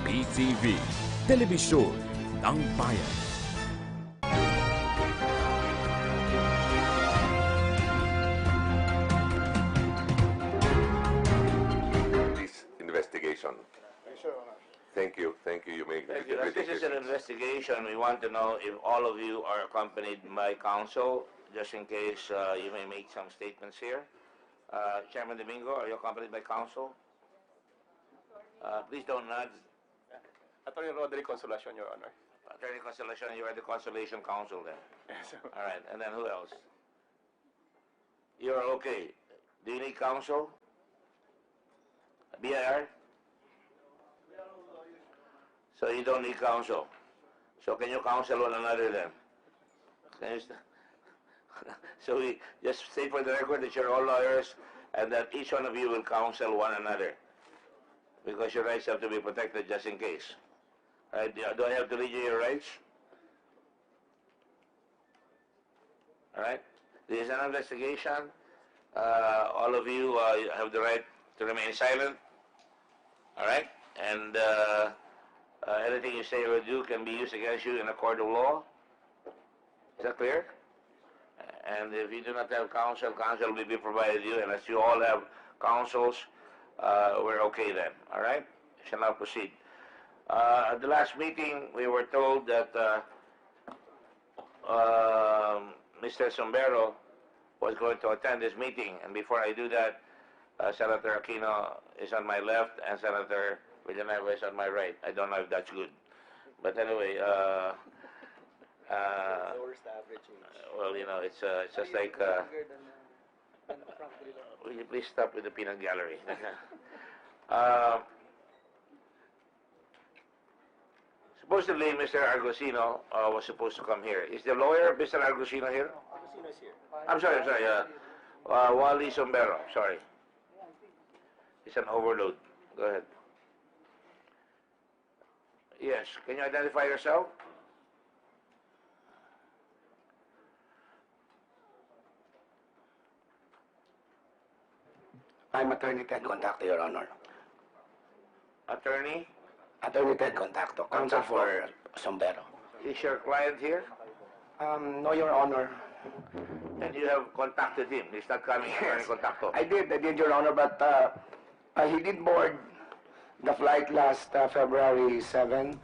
PTV, Telebisyon ng Bayan. This investigation. Thank you. Thank you. You may. Thank you. As this is an investigation, we want to know if all of you are accompanied by counsel, just in case you may make some statements here. Chairman Domingo, are you accompanied by counsel? Please don't nod. Attorney Roderick Consolacion, Your Honor. Attorney Consolacion, you are the Consolation Counsel then. Yes, sir. All right, and then who else? You're okay. Do you need counsel? BIR? So you don't need counsel. So can you counsel one another then? Can you so we just state for the record that you're all lawyers and that each one of you will counsel one another, because your rights have to be protected just in case. Right? Do I have to read you your rights? All right? This is an investigation. All of you have the right to remain silent. All right? And anything you say or do can be used against you in a court of law. Is that clear? And if you do not have counsel, counsel will be provided you. And as you all have counsels, we're okay then. All right? We shall now proceed. At the last meeting, we were told that Mr. Sombrero was going to attend this meeting. And before I do that, Senator Aquino is on my left and Senator Villanueva is on my right. I don't know if that's good. But anyway, well, you know, it's just like, will you please stop with the peanut gallery? Supposedly, Mr. Argusino was supposed to come here. Is the lawyer, Mr. Argusino, here? Argusino is here. I'm sorry. Wally Sombrero, sorry. It's an overload. Go ahead. Yes, can you identify yourself? I'm Attorney Ted Contacto, Your Honor. Attorney? Attorney Ted Contacto, counsel for Sombrero. Is your client here? No, Your Honor. And you have contacted him. He's not coming, Attorney Contacto. I did, Your Honor, but he did board the flight last February 7,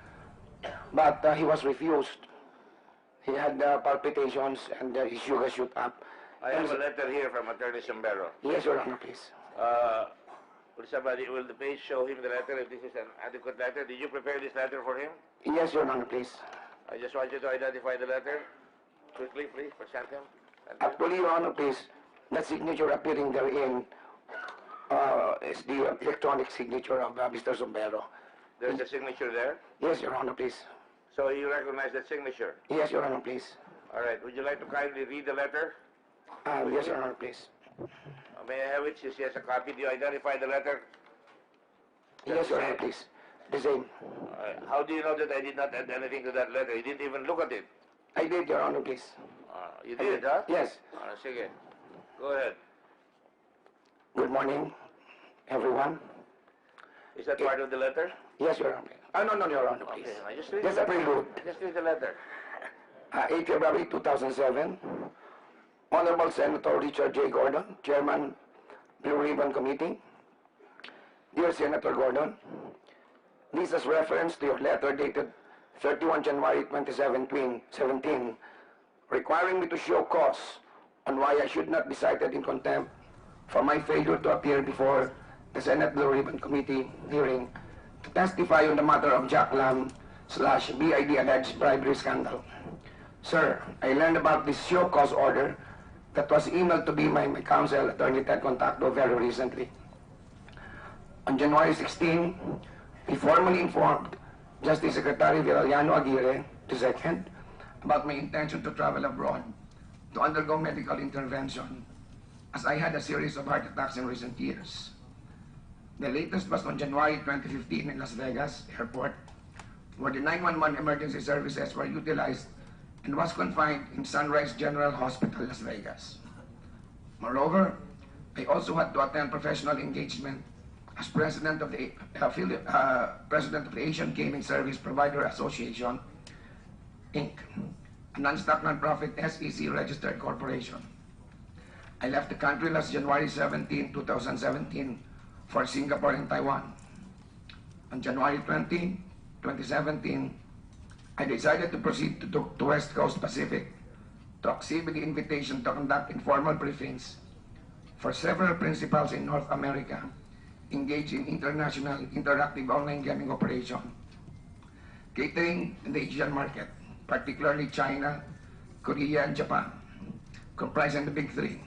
but he was refused. He had palpitations and his sugar shoot up. I have a letter here from Attorney Sombrero. Yes, Your Honor, please. Will the page show him the letter if this is an adequate letter? Did you prepare this letter for him? Yes, Your Honor, please. I just want you to identify the letter. Quickly, please, present him. Actually, Your Honor, please, the signature appearing therein is the electronic signature of Mr. Sombrero. There's a signature there? Yes, Your Honor, please. So you recognize that signature? Yes, Your Honor, please. All right. Would you like to kindly read the letter? Yes, Your Honor, please. May I have it? Since he has a copy, do you identify the letter? Yes, Your Honor, please. The same. All right. How do you know that I did not add anything to that letter? You didn't even look at it. I did, Your Honor, please. You did, huh? Yes. Sige. Go ahead. Good morning, everyone. Is that part of the letter? Yes, Your Honor. No, Your Honor, please. Okay. Now just read Just the a prelude. Just read the letter. 8 February 2007, Honorable Senator Richard J. Gordon, Chairman, Blue Ribbon Committee. Dear Senator Gordon, this is reference to your letter dated 31 January 2017, requiring me to show cause on why I should not be cited in contempt for my failure to appear before the Senate Blue Ribbon Committee hearing to testify on the matter of Jack Lam / BID alleged bribery scandal. Sir, I learned about this show cause order that was emailed to me by my counsel, Attorney Ted Contacto, very recently. On January 16, we formally informed Justice Secretary Viraliano Aguirre II about my intention to travel abroad to undergo medical intervention, as I had a series of heart attacks in recent years. The latest was on January 2015 in Las Vegas Airport, where the 911 emergency services were utilized and was confined in Sunrise General Hospital, Las Vegas. Moreover, I also had to attend professional engagement as president of the Asian Gaming Service Provider Association, Inc., a non-stock non-profit SEC registered corporation. I left the country last January 17, 2017 for Singapore and Taiwan. On January 20, 2017, I decided to proceed to West Coast Pacific to accept the invitation to conduct informal briefings for several principals in North America engaged in international interactive online gaming operation, catering in the Asian market, particularly China, Korea, and Japan, comprising the big three.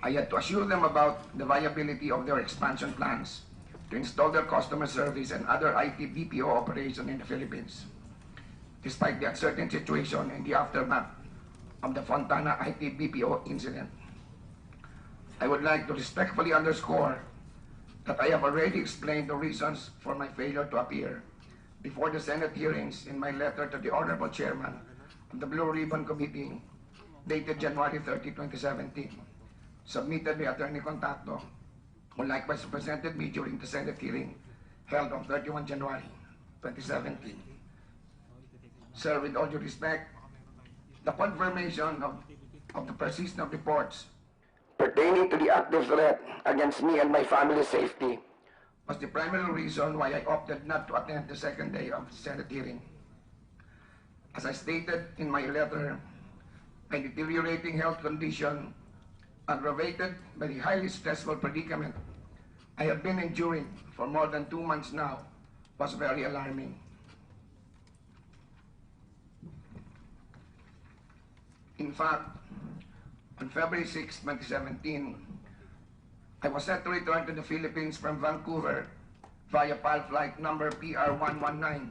I had to assure them about the viability of their expansion plans to install their customer service and other IT BPO operation in the Philippines, despite the uncertain situation in the aftermath of the Fontana IT BPO incident. I would like to respectfully underscore that I have already explained the reasons for my failure to appear before the Senate hearings in my letter to the Honorable Chairman of the Blue Ribbon Committee dated January 30, 2017, submitted by Attorney Contacto, who likewise represented me during the Senate hearing held on 31 January 2017. Sir, with all due respect, the confirmation of the persistent reports pertaining to the active threat against me and my family's safety was the primary reason why I opted not to attend the second day of the Senate hearing. As I stated in my letter, my deteriorating health condition, aggravated by the highly stressful predicament I have been enduring for more than 2 months now, was very alarming. In fact, on February 6, 2017, I was set to return to the Philippines from Vancouver via PAL flight number PR119.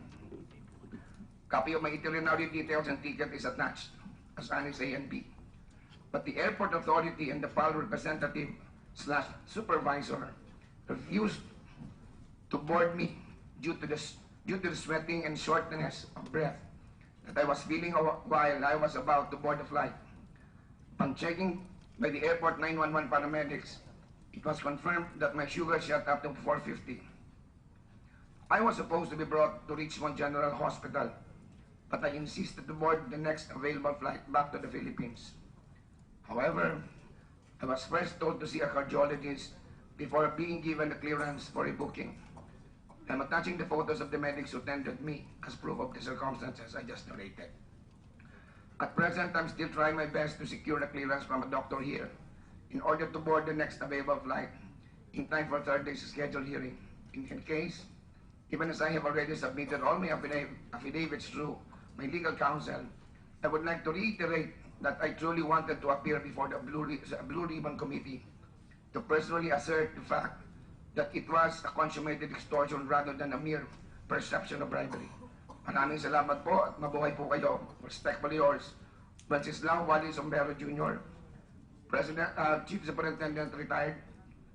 Copy of my itinerary details and ticket is attached as Annex A and B. But the airport authority and the PAL representative / supervisor refused to board me due to the sweating and shortness of breath that I was feeling while I was about to board the flight. Upon checking by the airport 911 paramedics, it was confirmed that my sugar shot up to 450. I was supposed to be brought to Richmond General Hospital, but I insisted to board the next available flight back to the Philippines. However, I was first told to see a cardiologist before being given the clearance for a booking. I'm attaching the photos of the medics who tended me as proof of the circumstances I just narrated. At present, I'm still trying my best to secure a clearance from a doctor here in order to board the next available flight in time for Thursday's scheduled hearing. In any case, even as I have already submitted all my affidavits through my legal counsel, I would like to reiterate that I truly wanted to appear before the Blue Ribbon Committee to personally assert the fact that it was a consummated extortion rather than a mere perception of bribery. Maraming salamat po at mabuhay po kayo. Respectfully yours, Wenceslao Wally Sombrero Jr., Chief Superintendent Retired,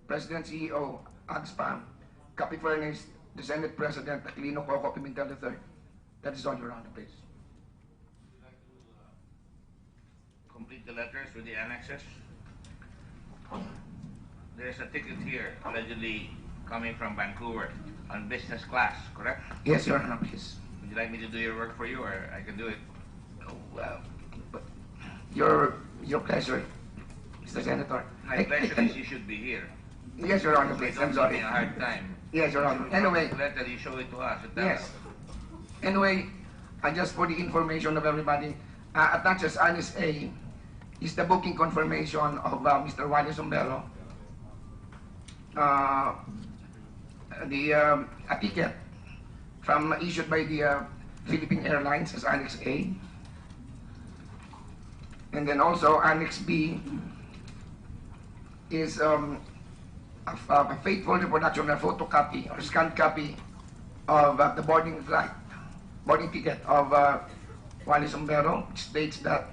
President CEO, AGSPA, Copy Furnished, the Senate President, Aquilino Coco Pimentel III. That is all, Your Honor, please. Complete the letters with the annexes. There's a ticket here, allegedly coming from Vancouver on business class, correct? Yes, Your Honor, please. Would you like me to do your work for you, or I can do it? Oh, but your pleasure, Mr. Senator. My pleasure is you should be here. Yes, Your Honor, please. I'm Don't give me sorry. a hard time. Yes, Your Honor. Anyway, Letter, you show it to us. yes. Anyway, just for the information of everybody, attached as Annex A is the booking confirmation of Mr. Wally Sombrero. A ticket issued by the Philippine Airlines as Annex A. And then also Annex B is a faithful reproduction, a photocopy or scanned copy of the boarding ticket of Wally Sombrero, which states that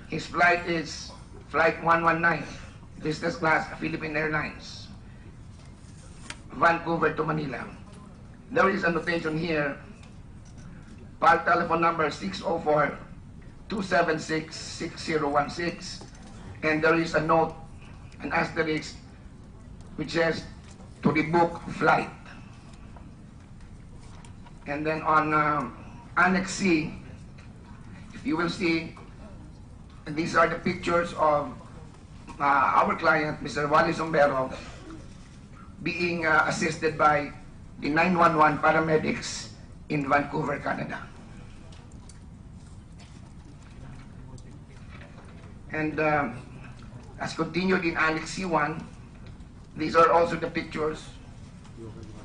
his flight is Flight 119, business class, Philippine Airlines, Vancouver to Manila. There is a notation here, PAL telephone number 604-276-6016, and there is a note an asterisk which says to rebook flight. And then on Annex C, if you will see, these are the pictures of our client, Mr. Wally Sombero, being assisted by the 911 paramedics in Vancouver, Canada. And as continued in Annex C1, these are also the pictures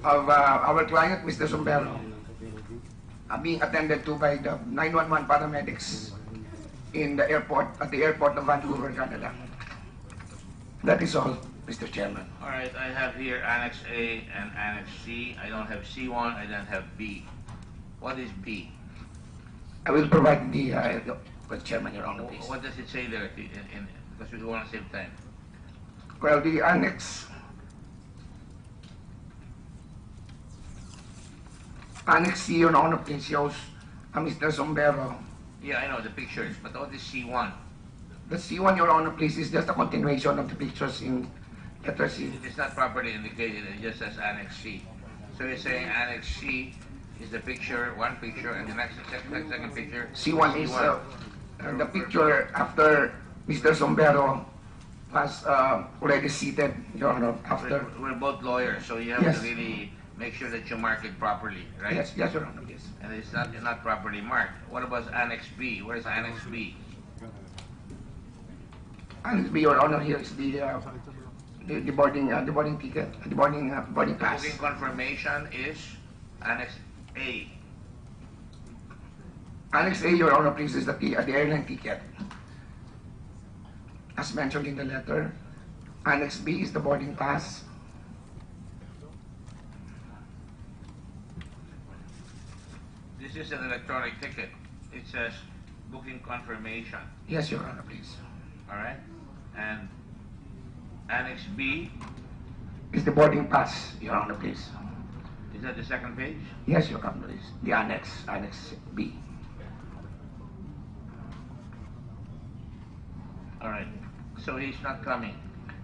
of our client, Mr. Sombero, being attended to by the 911 paramedics in the airport, at the airport of Vancouver, Canada. That is all, Mr. Chairman. All right, I have here Annex A and Annex C. I don't have C1, I don't have B. What is B? I will provide the Chairman, Your Honor, please. What does it say there? Because we want to save time. Well, the Annex C, Your Honor, please, shows Mr. Sombero. Yeah, I know the pictures, but what is C1? The C1, Your Honor, please, is just a continuation of the pictures in letter C. It is not properly indicated, it just says Annex C. So you're saying Annex C is the picture, one picture, and the next second picture? C1 is the picture after Mr. Sombero was already seated, Your Honor, after. We're both lawyers, so you have Yes. to really make sure that you mark it properly, right? Yes, yes, Your Honor, yes. And it's not properly marked. What about Annex B? Where's Annex B? Annex B, Your Honor, here is the boarding ticket, the boarding pass. Booking confirmation is Annex A. Annex A, Your Honor, please, is the airline ticket. As mentioned in the letter, Annex B is the boarding pass. This is an electronic ticket. It says booking confirmation, Yes, Your Honor, please. all right? And Annex B, Is the boarding pass, Your Honor, please. is that the second page? Yes, Your Honor, please. The Annex B. All right. So he's not coming.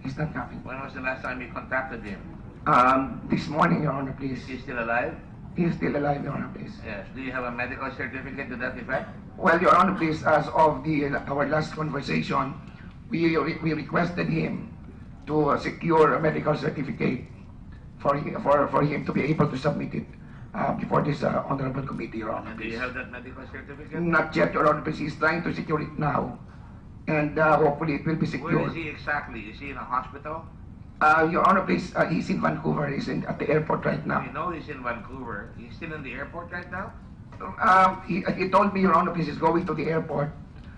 He's not coming. When was the last time you contacted him? This morning, Your Honor, please. Is he still alive? He is still alive, Your Honor, please. Yes. Do you have a medical certificate to that effect? Well, Your Honor, please, as of our last conversation, we requested him to secure a medical certificate for him to be able to submit it before this honorable committee, Your Honor, And do you please. have that medical certificate? Not yet, Your Honor, please. He's trying to secure it now, and hopefully it will be Where secured. is he exactly? Is he in a hospital? Your Honor, please, he's in Vancouver. He's at the airport right now. We know he's in Vancouver. He's still in the airport right now? He told me, Your Honor, please, he's going to the airport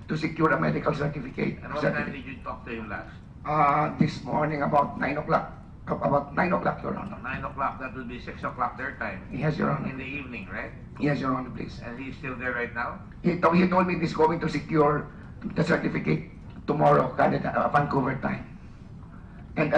to secure a medical certificate. And what time did you talk to him last? This morning about 9 o'clock. About 9 o'clock, Your Honor. 9 o'clock. That would be 6 o'clock their time. Yes, Your In Honor. the evening, right? Yes, Your Honor, please. And he's still there right now? He told me he's going to secure the certificate tomorrow, Canada, Vancouver time. And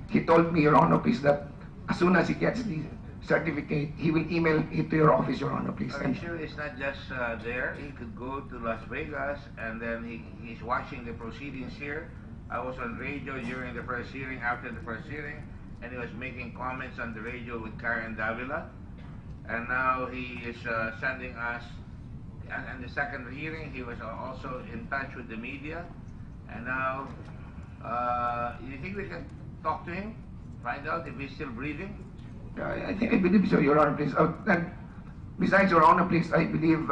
he told me, Your Honor, please, that as soon as he gets the certificate, he will email it to your office, Your Honor, please. Are you sure it's not just there? He could go to Las Vegas and then he's watching the proceedings here. I was on radio during the first hearing, after the first hearing, and he was making comments on the radio with Karen Davila. And now he is sending us, and the second hearing, he was also in touch with the media. And now, you think we can talk to him? Find out if he's still breathing? I believe so, Your Honor, please. And besides, Your Honor, please, I believe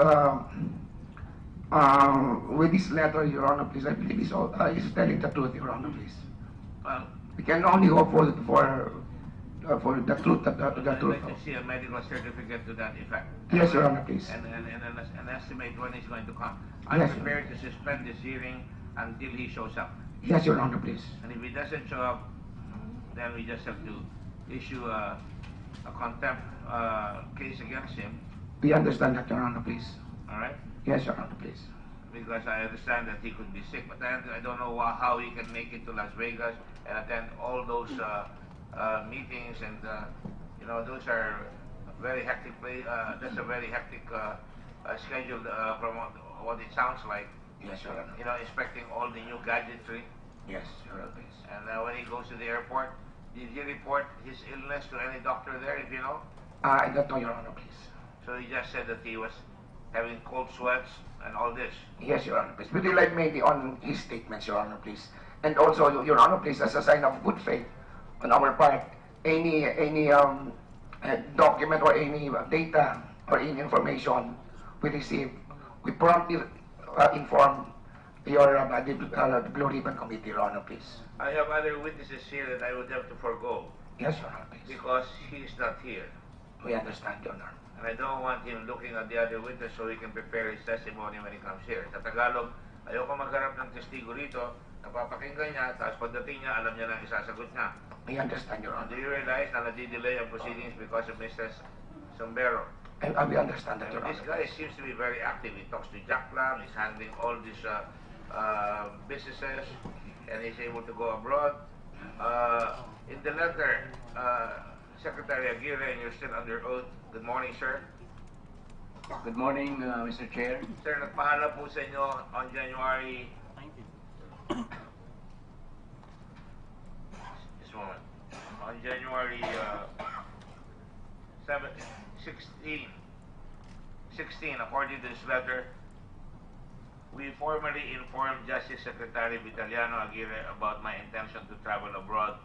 with this letter, Your Honor, please, I believe he's telling the truth, Your Honor, please. Well, We can only hope for the truth. I'd like to see a medical certificate to that effect. Yes, Your Honor, please. And estimate when he's going to come. I'm Yes, Your prepared to suspend this hearing until he shows up. Yes, Your Honor, please. And if he doesn't show up, then we just have to issue a contempt case against him. We understand that, Your Honor, please. All right? Yes, Your Honor, please. Because I understand that he could be sick, but I don't know how he can make it to Las Vegas and attend all those meetings, and those are very hectic. That's a very hectic schedule from what it sounds like. Yes, Your Honor. Inspecting all the new gadgetry. Yes, Your Honor, please. And when he goes to the airport, did he report his illness to any doctor there, if you know? I don't know, Your Honor, please. So he just said that he was having cold sweats and all this. Yes, Your Honor, please. Would you like maybe on his statements, Your Honor, please? And also, Your Honor, please, as a sign of good faith on our part, any document or any data or any information we receive, we promptly inform your the Blue Ribbon Committee, Your Honor, please. I have other witnesses here that I would have to forego Yes, Your Honor, please. because he is not here. We understand, Your Honor. And I don't want him looking at the other witness so he can prepare his testimony when he comes here. Sa Tagalog, ayoko magharap ng testigo rito, napapakinggan niya, tapos pagdating niya, alam niya na isasagot niya. We understand, Your Do Honor. you realize na nadidelay ang proceedings because of Mr. Sombero? We understand that, Your This Honor. guy seems to be very active. He talks to Jack Lam, he's handling all these businesses, and he's able to go abroad. In the letter, Secretary Aguirre, and you're still under oath. Good morning, sir. Good morning, Mr. Chair. Sir, nagpahala po sa inyo on January... Just a moment. On January 16, according to this letter, we formally informed Justice Secretary Vitaliano Aguirre about my intention to travel abroad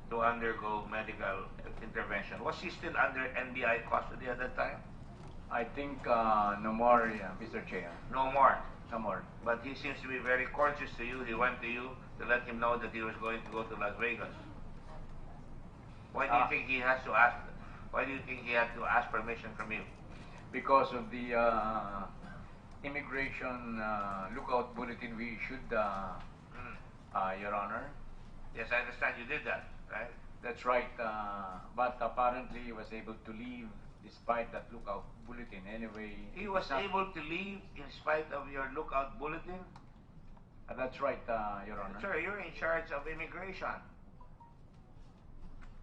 to undergo medical intervention. Was he still under NBI custody at that time? I think no more, Mr. Chair. No more. No more. But he seems to be very courteous to you. He went to you to let him know that he was going to go to Las Vegas. Why do you think he has to ask? Why do you think he had to ask permission from you? Because of the immigration lookout bulletin we issued, Your Honor. Yes, I understand you did that, right? That's right. But apparently he was able to leave despite that lookout bulletin. Anyway, He was it's not- able to leave in spite of your lookout bulletin? That's right, Your Honor. Sir, you're in charge of immigration.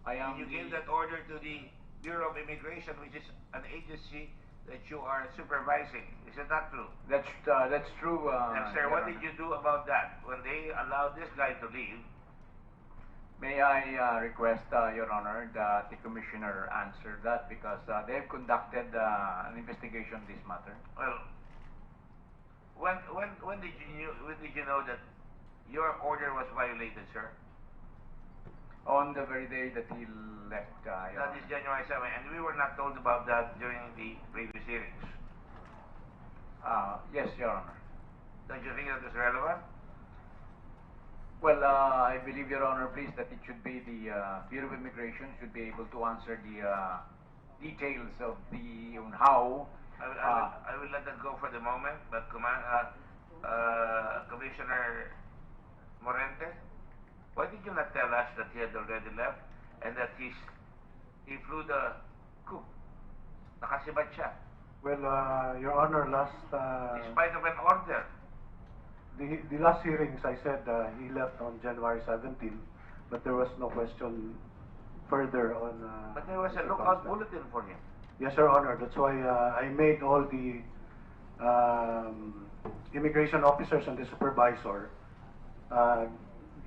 I am. You gave that order to the Bureau of Immigration, which is an agency that you are supervising. Is it not true? That's true. And sir, Your what Honor. did you do about that? When they allowed this guy to leave, May I request, Your Honor, that the Commissioner answer that because they have conducted an investigation on this matter. well, when did you know that your order was violated, sir? On the very day that he left, Your That Honor. is January 7, and we were not told about that during the previous hearings. Yes, Your Honor. Don't you think that is relevant? Well, I believe, Your Honor, please, that it should be the Bureau of Immigration should be able to answer the details of on how. I will let that go for the moment, but Commissioner Morente, why did you not tell us that he had already left and that he flew the coup? Nakasibat siya. Well, Your Honor, In spite of an order. the last hearings, I said he left on January 17, but there was no question further on. But there was a Mr. lookout Constance. bulletin for him. Yes, Your Honor. That's why I made all the immigration officers and the supervisor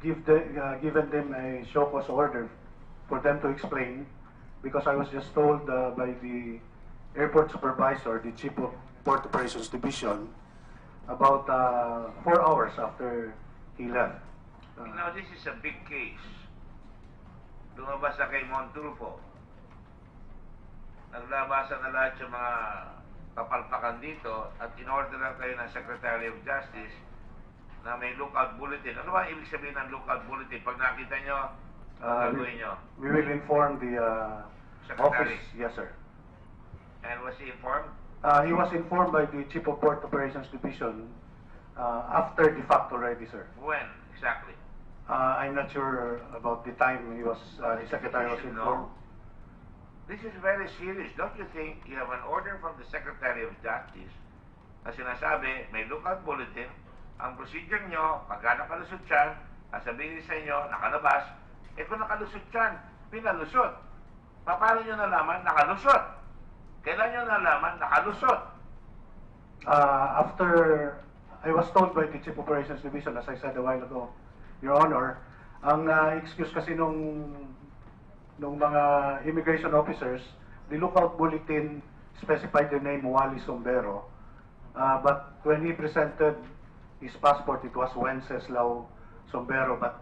given them a show cause order for them to explain, because I was just told by the airport supervisor, the chief of port operations division, about 4 hours after he left. You know, this is a big case. Lumabas na kay Montulfo. Naglabasan na lahat yung mga kapalpakan dito at in-order lang kayo ng Secretary of Justice na may lookout bulletin. Ano ba ibig sabihin ng lookout bulletin? Pag nakita nyo, ano gagawin nyo? We will inform the Secretary. office. Yes, sir. And was he informed? He was informed by the chief of port operations division after the fact already, sir. When exactly? I'm not sure about the time he was, the secretary was You informed. know, this is very serious. Don't you think you have an order from the Secretary of Justice na sinasabi, may lookout bulletin, ang procedure nyo, pagka nakalusot yan, sasabihin sa inyo, nakalabas, kung nakalusot yan, pinalusot. Paano nyo nalaman, nakalusot? Kailan nyo nalaman, nakalusot? After I was told by the chief of operations division, as I said a while ago, Your Honor, ang excuse kasi nung mga immigration officers, the lookout bulletin specified the name Wally Sombero, but when he presented his passport, it was Wenceslao Sombero, but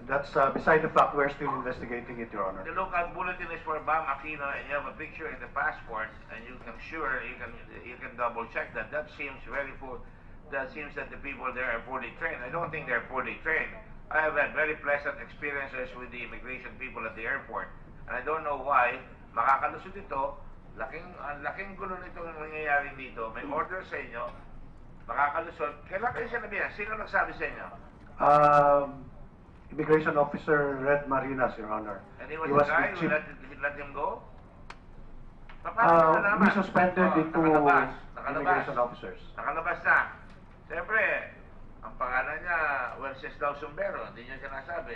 that's beside the fact. We're still investigating it, Your Honor. The lookout bulletin is for Bam Aquino, and you have a picture in the passport, and I'm sure you can double check that. That seems very full. That seems that the people there are poorly trained. I don't think they're poorly trained. I have had very pleasant experiences with the immigration people at the airport, and I don't know why makakalusot ito. Laking gulo nitong nangyayari dito. May order sa inyo, makakalusot. Kailan kayo sinabihan? Sino nagsabi sa inyo? Immigration Officer Red Marinas, Your Honor. And he was the guy who let him go? Paano nalaman? We suspended the two Nakalabas. immigration officers. Nakalabas na. Siyempre, ang pangalan niya, Wenceslao Sombero, hindi niyo sinasabi.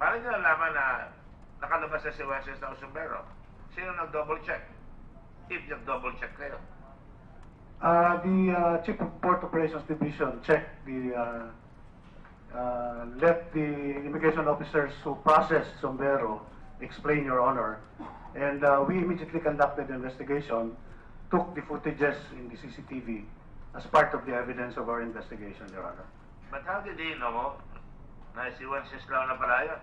Paano niyo nalaman na nakalabas na si Wenceslao Sombero? Sino nag-double check? If nag-double check kayo. The Chief of Port Operations Division checked let the immigration officers who processed Sombero explain, Your Honor. And we immediately conducted the investigation, took the footages in the CCTV as part of the evidence of our investigation, Your Honor. But how did he know na si Wenceslao na pala yun?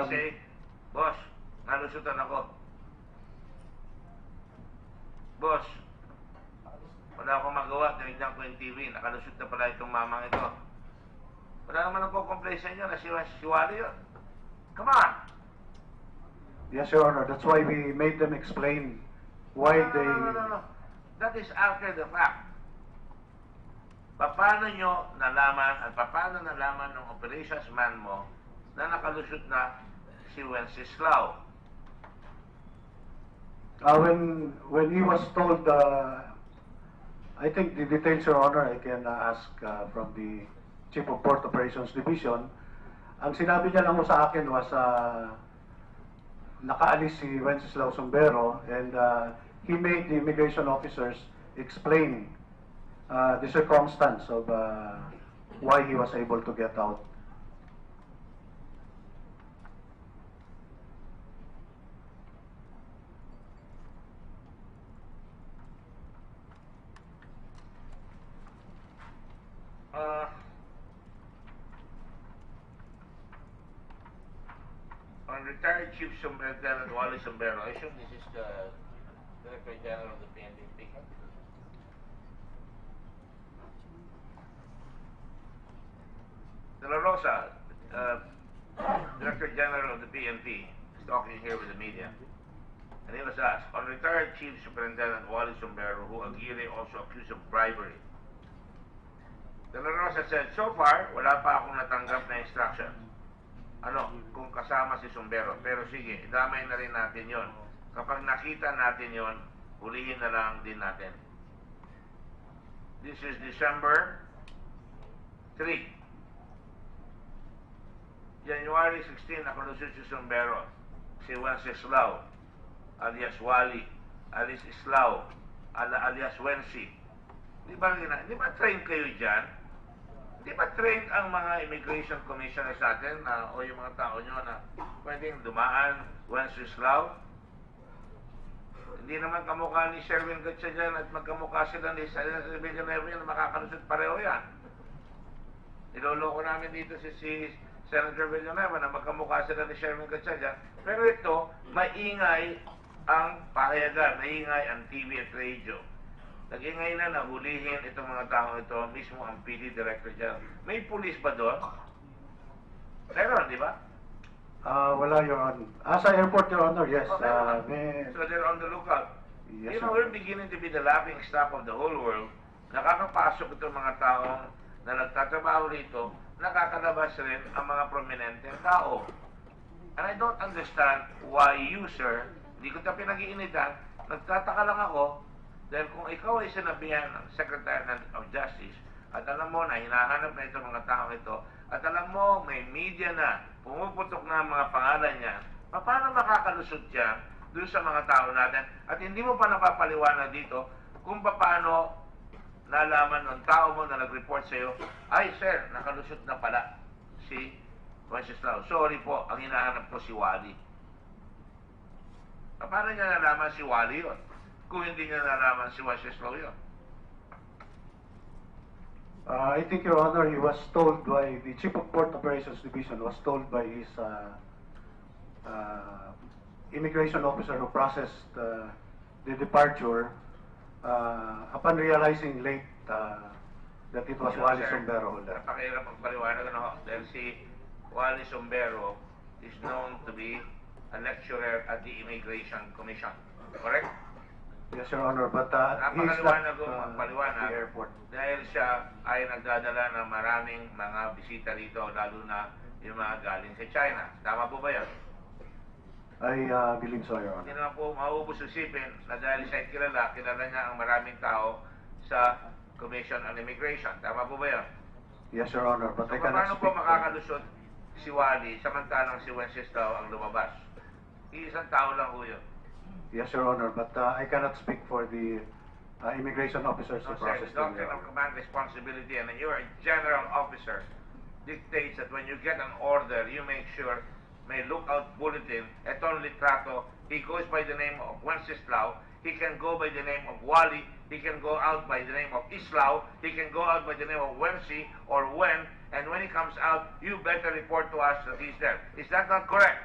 He say, boss, nalusutan ako. Boss, wala akong magawa, tinignan ko yung TV, nakalusot na pala itong mamang ito. Wala naman nagko-complain sa inyo na si Wally yun. Come on! Yes, Your Honor. That's why we made them explain why they... No. That is after the fact. Paano nyo nalaman at paano nalaman ng operations man mo na nakalusot na si Wenceslao? When he was told, I think the details, Your Honor, I can ask from the Chief of Port Operations Division. Ang sinabi niya lang mo sa akin was nakaalis si Wenceslao Sombero, and he made the immigration officers explain the circumstance of why he was able to get out. On retired Chief Superintendent Wally Sombero, I assume this is the Director General of the PNP speaking. De La Rosa, Director General of the PNP, is talking here with the media. And he was asked, on retired Chief Superintendent Wally Sombero, who Aguirre also accused of bribery. De La Rosa said, so far, wala pa akong natanggap na instruction. Kung kasama si Sombero. Pero sige, idamay na rin natin yon. Kapag nakita natin yon, hulihin na lang din natin. This is December 3. January 16, nakalusot si Sombero. Si Wenceslao, alias Wally, alias Islao, alias Wency. Di ba train kayo dyan? Di ba trained ang mga immigration commissioners natin o yung mga tao nyo na pwedeng dumaan Wenceslao? Hindi naman kamukha ni Sherwin Gatchalian at magkamukha sila ni Villanueva na makakalusot pareho yan. Niloloko namin dito si Senator Villanueva na magkamukha sila ni Sherwin Gatchalian. Pero ito, maingay ang pahayagan, maingay ang TV at radio. Nag-ingay na nahulihin itong mga taong ito, mismo ang PD Director General. May pulis ba doon? Meron, di ba? Wala, Your Honor. Sa airport, Your Honor, yes. So they're on the lookout. Yes, You know, we're beginning to be the laughing stock of the whole world. Nakakapasok itong mga taong na nagtatrabaho rito, nakakalabas rin ang mga prominenteng tao. And I don't understand why you, sir, hindi ko ito pinag-iinitan, nagtataka lang ako. Dahil kung ikaw ay sinabihan ng Secretary of Justice at alam mo na hinahanap na itong mga tao ito at alam mo may media na pumuputok na ang mga pangalan niya, paano makakalusot yan doon sa mga tao natin at hindi mo pa napapaliwanag dito kung paano nalaman ng tao mo na nag-report sa'yo, ay sir, nakalusot na pala si Wenceslao. Sorry po, ang hinahanap ko si Wally. Paano niya nalaman si Wally yun? Kung hindi niya nalaman si Wenceslao yun. I think, Your Honor, he was told by the Chief of Port Operations Division was told by his immigration officer who processed the departure upon realizing late that it was Wally Sombero who left. Napakahirap magpaliwanag ano, dahil si Wally Sombero is known to be a lecturer at the Immigration Commission. Correct? Yes, Your Honor, but he's Napakaliwanag kung at magpaliwanag the airport. dahil siya ay nagdadala ng maraming mga bisita rito, lalo na yung mga galing sa China. Tama po ba yan? I believe so, Your Hindi Honor. naman po maubos isipin na dahil siya kilala niya ang maraming tao sa Commission on Immigration. Tama po ba yan? Yes, Your Honor, but So, I cannot paano speak po for... makakalusot si Wally samantalang si Wenceslao ang lumabas? Isang tao lang po yun. Yes, Your Honor, but I cannot speak for the immigration officers No, who sir, processed the him, doctrine Your of Honor. command responsibility and you're a general officer dictates that when you get an order, you make sure may lookout bulletin, etong litrato, he goes by the name of Wenceslao, he can go by the name of Wally, he can go out by the name of Islao, he can go out by the name of Wency or Wen, and when he comes out, you better report to us that he's there. Is that not correct?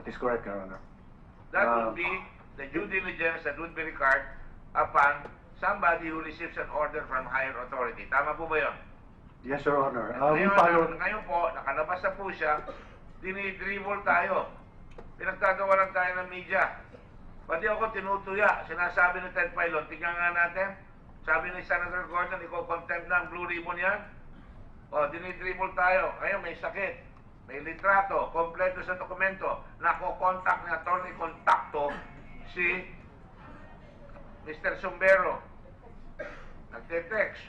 That is correct, Your Honor. That would be the due diligence that would be required upon somebody who receives an order from higher authority. Tama po ba yun? Yes, Your Honor. We followed... Ngayon po, nakalabas na po siya, dinidribble tayo. Pinagtatawaran tayo ng media. Pati ako tinutuya. Sinasabi ni Ted Filon, tingnan nga natin. Sabi ni Senator Gordon, ikaw contempt na ang blue ribbon yan. O, dinidribble tayo. Ngayon may sakit. May litrato, kompleto sa dokumento. Nako-contact ni Atty. Contacto si Mr. Sombero. Nagte-text.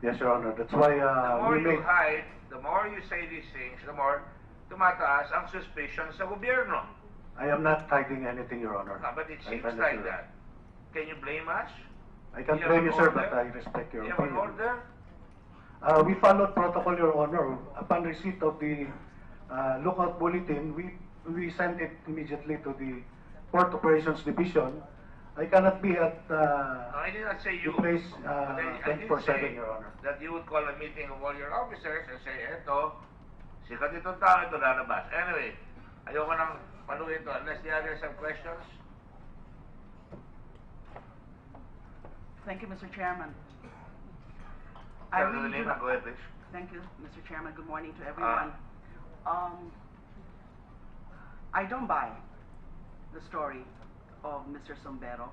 Yes, Your Honor. That's why The more we you made... hide, the more you say these things, the more tumataas ang suspicion sa gobyerno. I am not hiding anything, Your Honor. But it I seems can like assure. that. Can you blame us? I can't You have blame an you, sir, order? but I respect your You have an opinion. order? We followed protocol, Your Honor. Upon receipt of the lookout bulletin, we sent it immediately to the Port Operations Division. I cannot be at No, I did not say the you. place But I did 24/7, say Your Honor. that you would call a meeting of all your officers and say, eto, sikat itong tao ito lalabas. Anyway, ayoko nang panuhin ito unless the others have questions. Thank you, Mr. Chairman. Senator Lima, go ahead, please. Thank you, Mr. Chairman. Good morning to everyone. I don't buy the story of Mr. Sombero.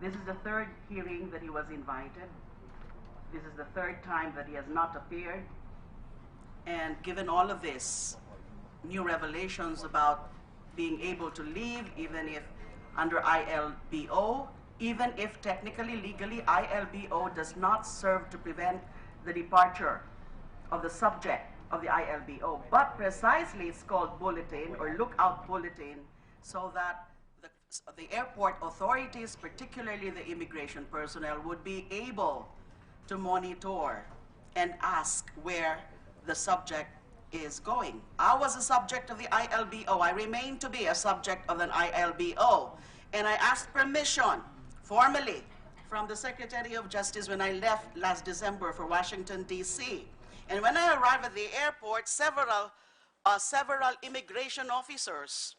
This is the third hearing that he was invited. This is the third time that he has not appeared. And given all of this, new revelations about being able to leave, even if under ILBO, even if technically, legally, ILBO does not serve to prevent the departure of the subject of the ILBO, but precisely it's called bulletin or lookout bulletin so that the airport authorities, particularly the immigration personnel, would be able to monitor and ask where the subject is going. I was a subject of the ILBO. I remain to be a subject of an ILBO. And I asked permission formally from the Secretary of Justice when I left last December for Washington, D.C. And when I arrived at the airport, several immigration officers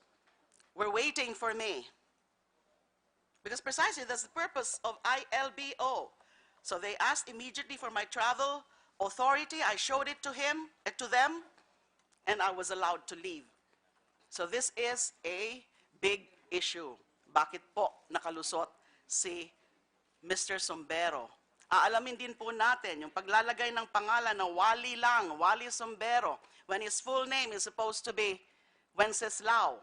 were waiting for me. Because precisely that's the purpose of ILBO. So they asked immediately for my travel authority. I showed it to them, and I was allowed to leave. So this is a big issue. Bakit po nakalusot si Mr. Sombero? Aalamin din po natin yung paglalagay ng pangalan na Wally lang, Wally Sombero, when his full name is supposed to be Wenceslao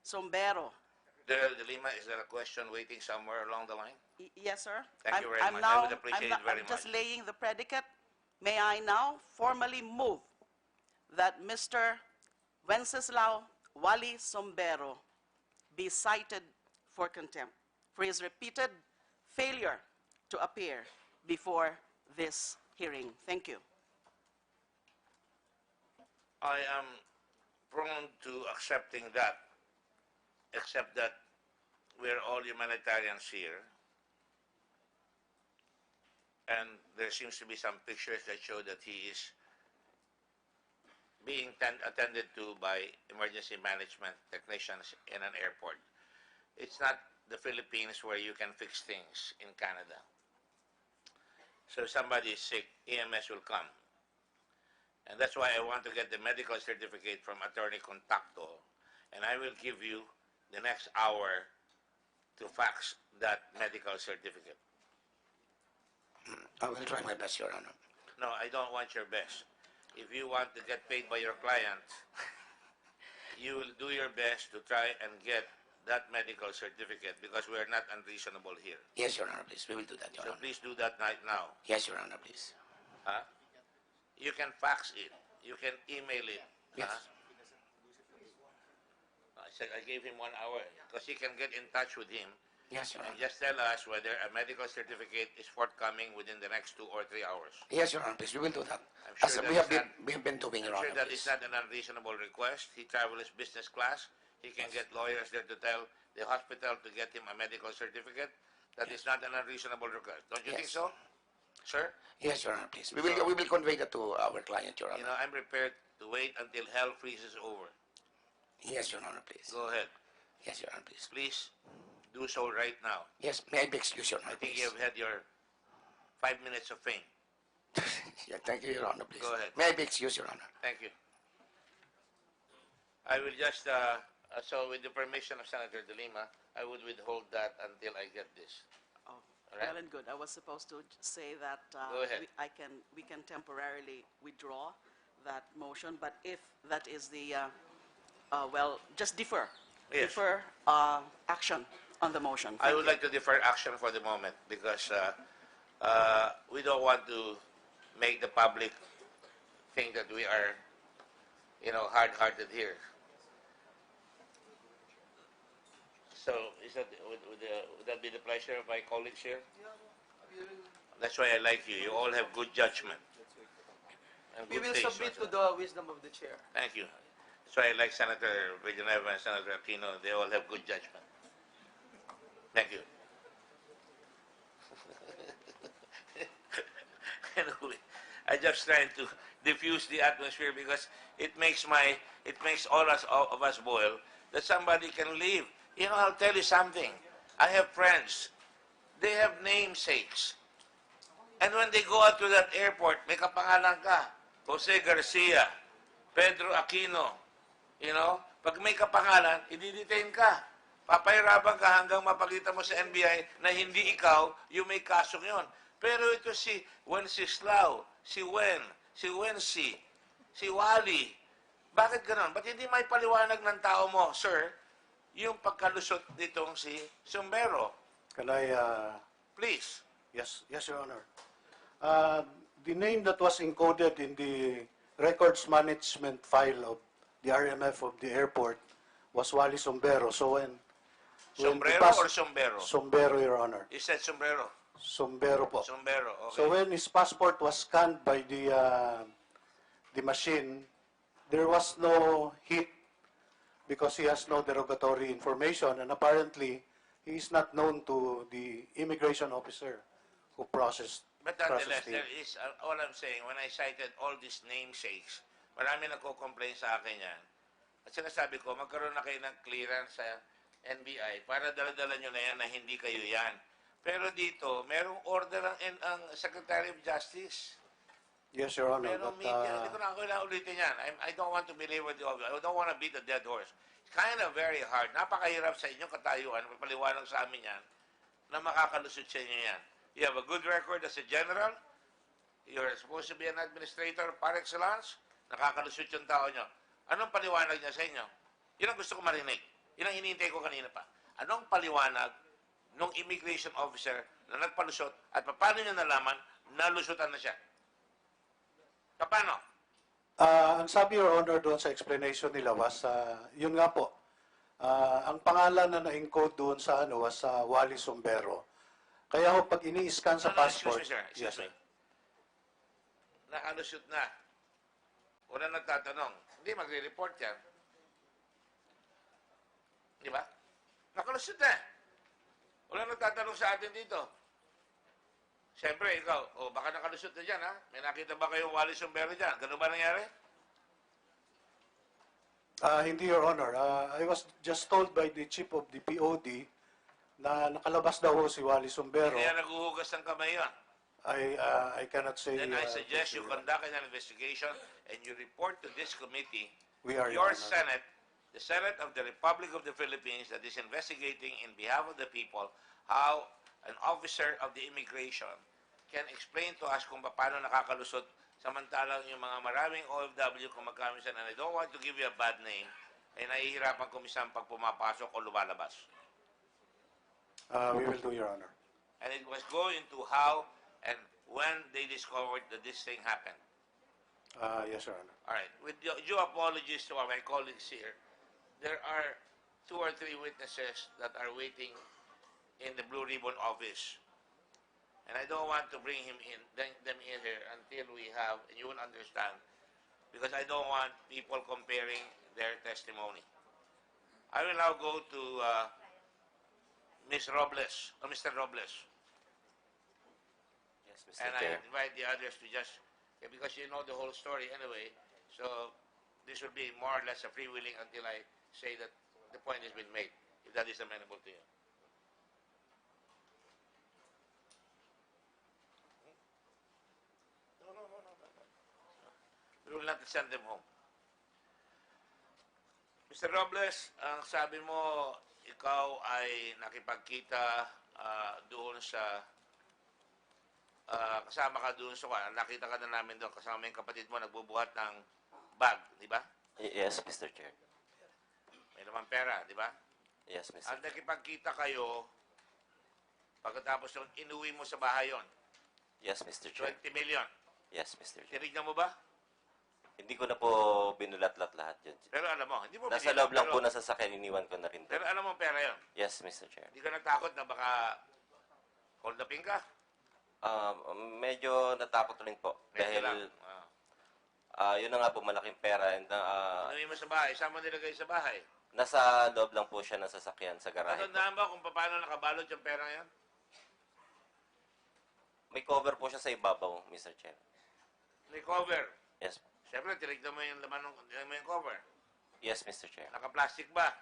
Sombero. De Lima, is there a question waiting somewhere along the line? Yes, sir. Thank you very I'm much. Now, I would appreciate it very I'm just much. laying the predicate. May I now formally move that Mr. Wenceslao Wally Sombero be cited for contempt for his repeated failure to appear before this hearing. Thank you. I am prone to accepting that, except that we're all humanitarians here. And there seems to be some pictures that show that he is being attended to by emergency management technicians in an airport. It's not the Philippines where you can fix things in Canada. So if somebody is sick, EMS will come. And that's why I want to get the medical certificate from Attorney Contacto, and I will give you the next hour to fax that medical certificate. I will try my best, Your Honor. No, I don't want your best. If you want to get paid by your client, you will do your best to try and get that medical certificate, because we are not unreasonable here. Yes, Your Honor, please. We will do that, Your So Honor. please do that right now. Yes, Your Honor, please. Huh? You can fax it. You can email it. Yes. I said I gave him 1 hour because he can get in touch with him Yes, Your and Honor. just tell us whether a medical certificate is forthcoming within the next 2 or 3 hours. Yes, Your Honor, please. We will do that. I'm sure As that we have is been doing, Your I'm Honor, sure that please. is not an unreasonable request. He travels business class. He can get lawyers there to tell the hospital to get him a medical certificate. That is not an unreasonable request. Don't you think Yes. so, sir? Yes, Your Honor, please. We will convey that to our client, Your You Honor. know, I'm prepared to wait until hell freezes over. Yes, Your Honor, please. Go ahead. Yes, Your Honor, please. Please do so right now. Yes, may I be excused, Your I Honor, think please? you have had your 5 minutes of fame. Yeah, thank you, Your Honor, please. Go ahead. May I be excused, Your Honor? Thank you. I will just, so with the permission of Senator De Lima, I would withhold that until I get this. Oh, All right. well and good. I was supposed to say that Go ahead. we can temporarily withdraw that motion, but if that is the, well, just defer. Yes. Defer action on the motion. I would like to defer action for the moment because we don't want to make the public think that we are, hard-hearted here. So, would that be the pleasure of my colleagues here? That's why I like you. You all have good judgment. And We good will taste submit also. to the wisdom of the chair. Thank you. That's why I like Senator Villanueva and Senator Aquino. They all have good judgment. Thank you. Anyway, I just trying to diffuse the atmosphere because it makes all of us boil that somebody can leave. You know, I'll tell you something. I have friends. They have namesakes. And when they go out to that airport, may kapangalan ka. Jose Garcia, Pedro Aquino. You know, pag may kapangalan, i-detain ka. Papahirapan ka hanggang mapakita mo sa NBI na hindi ikaw yung may kasong yon. Pero ito si Wenceslao, si Wency, si Wally. Bakit ganon? Ba't hindi may paliwanag ng tao mo, sir, yung pagkalusot nitong si Sombrero? Can I, Please. yes, Your Honor. The name that was encoded in the records management file of the RMF of the airport was Wally Sombrero. So when Sombrero or Sombero? Sombrero, Your Honor. You said Sombrero. Sombrero po. Sombero, okay. So when his passport was scanned by the machine, there was no hit because he has no derogatory information, and apparently he is not known to the immigration officer who processed But nonetheless, him. there is, all I'm saying, when I cited all these namesakes, marami nagko-complain sa akin yan. At sinasabi ko, magkaroon na kayo ng clearance sa NBI para dala-dala nyo na yan na hindi kayo yan. Pero dito, merong order ang Secretary of Justice. Yes, Your Honor. Merong But, media. Hindi ko na kailangan ulitin yan. I don't want to belabor the obvious. I don't want to beat a dead horse. It's kind of very hard. Napakahirap sa inyong katayuan, paliwanag sa amin yan, na makakalusot sa inyo yan. You have a good record as a general. You're supposed to be an administrator par excellence. Nakakalusot yung tao nyo. Anong paliwanag niya sa inyo? Yun ang gusto ko marinig. Yun ang hinihintay ko kanina pa. Anong paliwanag nung immigration officer na nagpalusot at paano niya nalaman na lusutan na siya? Paano? ang sabi, Your Honor, doon sa explanation nila was, yun nga po, Ang pangalan na na-encode doon sa ano was Wally Sombero. Kaya ho, pag ini-scan sa passport... Excuse me, sir. Excuse Yes, me. Nakalusot na. Wala nagtatanong. Hindi, magre-report yan. Di ba? Nakalusot na. Wala nagtatanong sa atin dito. Siyempre, ikaw, baka nakalusot na dyan, ha? May nakita ba kayong Wally Sombero dyan? Ganun ba nangyari? Hindi, Your Honor. I was just told by the chief of the POD na nakalabas daw ho si Wally Sombero. Kaya naguhugas ng kamay yan. I cannot say... Then I suggest you Your conduct an investigation and you report to this committee, We are, your Your Honor. Senate, the Senate of the Republic of the Philippines that is investigating in behalf of the people how an officer of the immigration can explain to us kung paano nakakalusot samantalang yung mga maraming OFW kung magkamisan, and I don't want to give you a bad name, ay nahihirapan kumisan pag pumapasok o lumalabas. We will do, Your Honor. And it was going to how and when they discovered that this thing happened. Yes, Your Honor. All right. With due apologies to my colleagues here, there are 2 or 3 witnesses that are waiting in the Blue Ribbon office. And I don't want to bring them in here until we have, and you will understand, because I don't want people comparing their testimony. I will now go to Ms. Robles, or Mr. Robles. Yes, Mr. And I Chair. invite the others to just, because you know the whole story anyway, so this will be more or less a freewheeling until I say that the point has been made, if that is amenable to you. We will not send them home. Mr. Robles, ang sabi mo, ikaw ay nakipagkita doon sa kasama ka doon sa nakita ka na namin doon kasama yung kapatid mo nagbubuhat ng bag, di ba? Yes, Mr. Chair. May naman pera, di ba? Yes, Mr. At nakipagkita kayo pagkatapos nung inuwi mo sa bahay yon, Yes, Mr. Chair. 20 million. Yes, Mr. Chair. Tinignan mo ba? Hindi ko na po binulat-lat lahat yun. Pero alam mo, hindi mo Nasa binigyan, loob lang pero- po na sasakyan, iniwan ko na rin po. Pero alam mo pera yon. Yes, Mr. Chair. Hindi ka natakot na baka hold upin ka? Medyo natakot rin po. Medyo lang. Dahil yun na nga po, malaking pera. And, Inuwi mo sa bahay. Saan mo nilagay sa bahay? nasa loob lang po siya ng sasakyan sa garahe po. Natandaan ba kung paano nakabalot yung pera yan? May cover po siya sa ibabaw, Mr. Chair. May cover. Yes, Siyempre, tinignan mo yung laman ng cover. yes, Mr. Chair. Naka-plastic ba?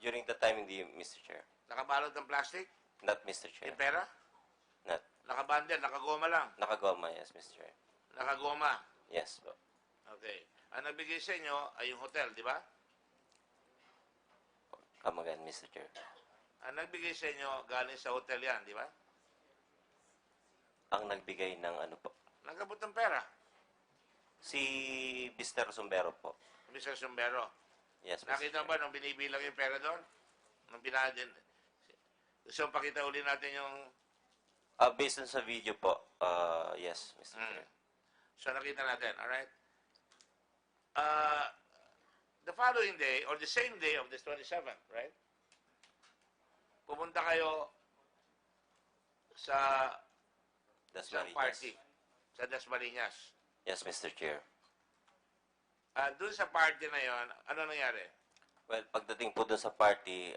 During the time, hindi, Mr. Chair. Nakabalot ng plastic? Not, Mr. Chair. Yung pera? Not. Nakabandel, nakagoma lang. Nakagoma, yes, Mr. Chair. Nakagoma. Yes po. Okay. Ang nagbigay sa inyo ay yung hotel, di ba? Come again, Mr. Chair. Ang nagbigay sa inyo galing sa hotel yan, di ba? Ang nagbigay ng ano po? Nagabot ng pera. Si Mr. Sombero po. Mr. Sombero. Yes, Mr. Nakita Chair. ba nung binibilang yung pera doon? Nung binadin. Gusto mo pakita uli natin yung... Based on sa video po, yes, Mr. Chair. So nakita natin, alright? The following day, or the same day of this 27th, right? Pumunta kayo sa isang Dasmariñas. party sa Dasmariñas. Yes, Mr. Chair. Doon sa party na yon, ano nangyari? Well, pagdating po dun sa party,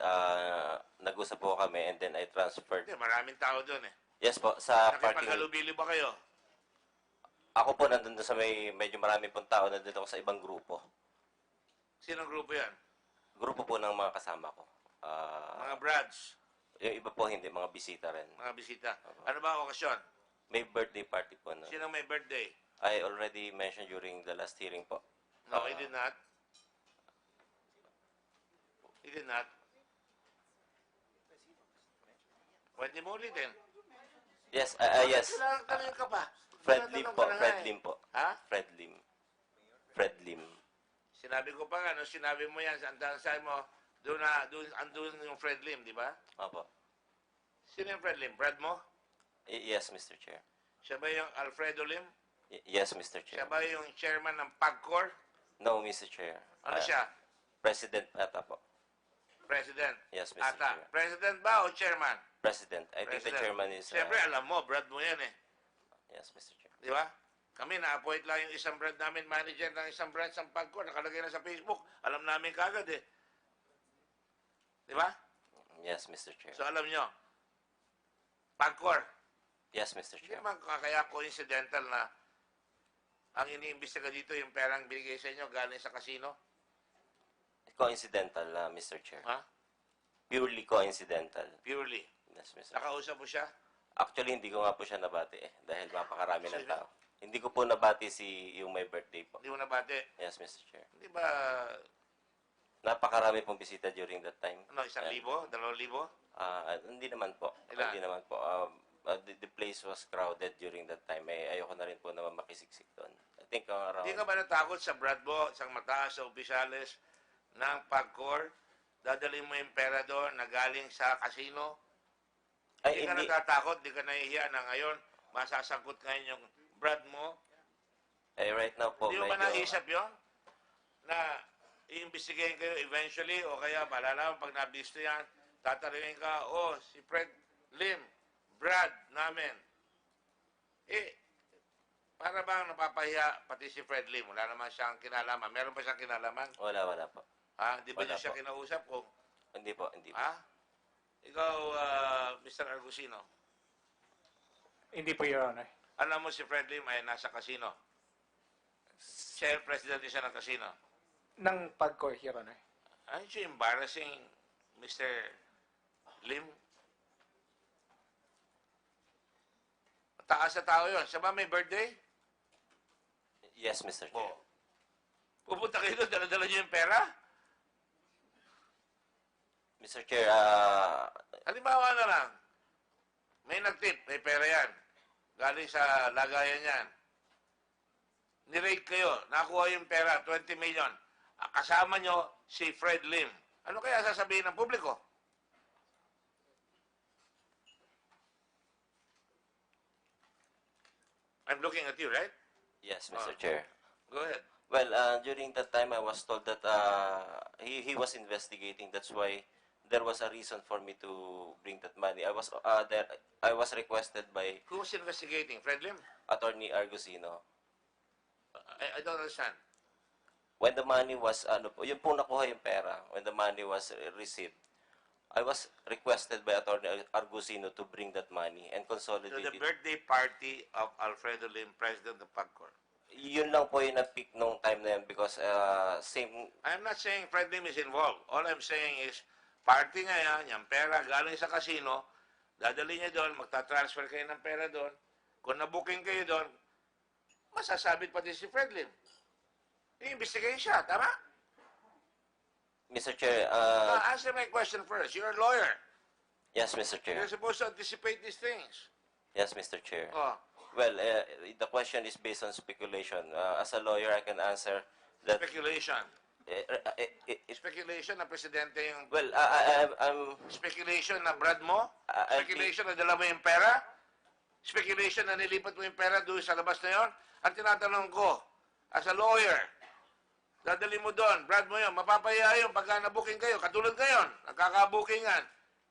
nag-usap po kami and then I transferred. Hindi, maraming tao doon eh. Yes po, sa parking. Nakipaghalubili ba kayo? Ako po nandun doon sa medyo marami pong tao, nandun ako sa ibang grupo. Sinong grupo yan? Grupo po ng mga kasama ko. Mga brads, Yung iba po hindi, mga bisita rin. mga bisita. Ano ba ang okasyon? May birthday party po. No? Sinong may birthday? I already mentioned during the last hearing po. No, he did not. He did not. Pwede mo ulitin. Yes, yes. Tanong ka pa. Fred Lim Tinatanong po, ka na nga Fred eh. Lim po. Ha? Fred Lim. Fred Lim. Sinabi ko pa nga, no, sinabi mo yan, sabi mo, andun yung Fred Lim, di ba? Opo. Sino yung Fred Lim? Brad mo? Yes, Mr. Chair. Siya ba yung Alfredo Lim? Yes, Mr. Siya Chair. ba yung chairman ng PAGCOR? No, Mr. Chair. Ano siya? President ata po. President. Yes, Mr. Ata. Chair. President ba o chairman? President. I think the President. chairman is... Siyempre, alam mo, Brad mo yan eh. yes, Mr. Chair. Di ba? Kami, na-appoint lang yung isang brand namin, manager ng isang branch ng Pagcor. Nakalagay na sa Facebook. Alam namin kagad eh. Di ba? Yes, Mr. Chair. So, alam nyo, Pagcor, Yes, Mr. hindi Chair. naman kaya coincidental na ang iniimbestiga dito yung perang binigay sa inyo galing sa casino. Coincidental, Mr. Chair. Ha? Purely coincidental. Purely. Yes, Mr. Chair. Nakausap mo siya? Actually, hindi ko nga po siya nabati dahil mapakarami ng tao. Hindi ko po nabati yung my birthday po. Hindi mo nabate. Yes, Mr. Chair. Hindi ba, Napakarami pong bisita during that time. ano, 1,000? 2,000? Hindi naman po. Ilan? Hindi naman po. The place was crowded during that time. Ayoko na rin po na makisiksik doon. I think around... Hindi ka ba natakot sa Brad mo, isang mataas sa opisyales ng Pagcor? Dadalhin mo yung pera doon na galing sa casino? Ay, Hindi ka hindi. natatakot, hindi ka nahihiya na ngayon masasangkot ngayon yung Brad mo? Right now po, Hindi mo ba medyo... naisip yun? Na iimbestigahin kayo eventually o kaya malalaman pag nabisto yan, tatanungin ka, oh, si Fred Lim, Brad namin. Para bang napapahiya pati si Fred Lim? Wala naman siyang kinalaman. Meron ba siyang kinalaman? Wala po. Ha? Di ba Wala niyo siya po. kinausap kung, Hindi po. ha? Ikaw, Mr. Argusino, Hindi po, Your Honor. alam mo si Fred Lim ay nasa casino. Siya yung president siya ng casino. Ng Pagcor, Your Honor. Aren't you embarrassing, Mr. Lim? Taas na tao yun. Siya ba may birthday? Yes, Mr. Chair. Oo. Pupunta kayo doon, dala-dala niyo yung pera? Mr. Chair, Halimbawa na lang, may nagtip, may pera yan. Galing sa lagayan yan. Nirate kayo, nakuha yung pera, 20 million. Kasama nyo si Fred Lim. Ano kaya sasabihin ng publiko? I'm looking at you, right? yes, Mr. Chair. Go ahead. Well, during that time, I was told that he was investigating. That's why there was a reason for me to bring that money. I was requested by Who's investigating? Fred Lim? Attorney Argusino. I don't understand. When the money was, yun pong nakuha yung pera, when the money was received, I was requested by Attorney Argusino to bring that money and So consolidate the it. birthday party of Alfredo Lim, President of Pagcor. Yun lang po yung na-pick nung time na yun because same, I'm not saying Fred Lim is involved. All I'm saying is, party nga yan, yung pera galing sa casino, dadali niya doon, magta-transfer kayo ng pera doon. Kung na-booking kayo doon, masasabit pati si Fred Lim. I-investigate siya, tama? Mr. Chair, Answer my question first. You're a lawyer. yes, Mr. Chair. You're supposed to anticipate these things. Yes, Mr. Chair. Oh, Well, the question is based on speculation. As a lawyer, I can answer that. speculation. It's Speculation na presidente yung... well, I'm Speculation na Brad mo? I Speculation na dala mo yung pera? Speculation na nilipat mo yung pera doon sa labas na yon? Ang tinatanong ko, as a lawyer, dadali mo doon, Brad mo yun, mapapaya yun pagka na-booking kayo, katulad ngayon, nagkaka-bookingan.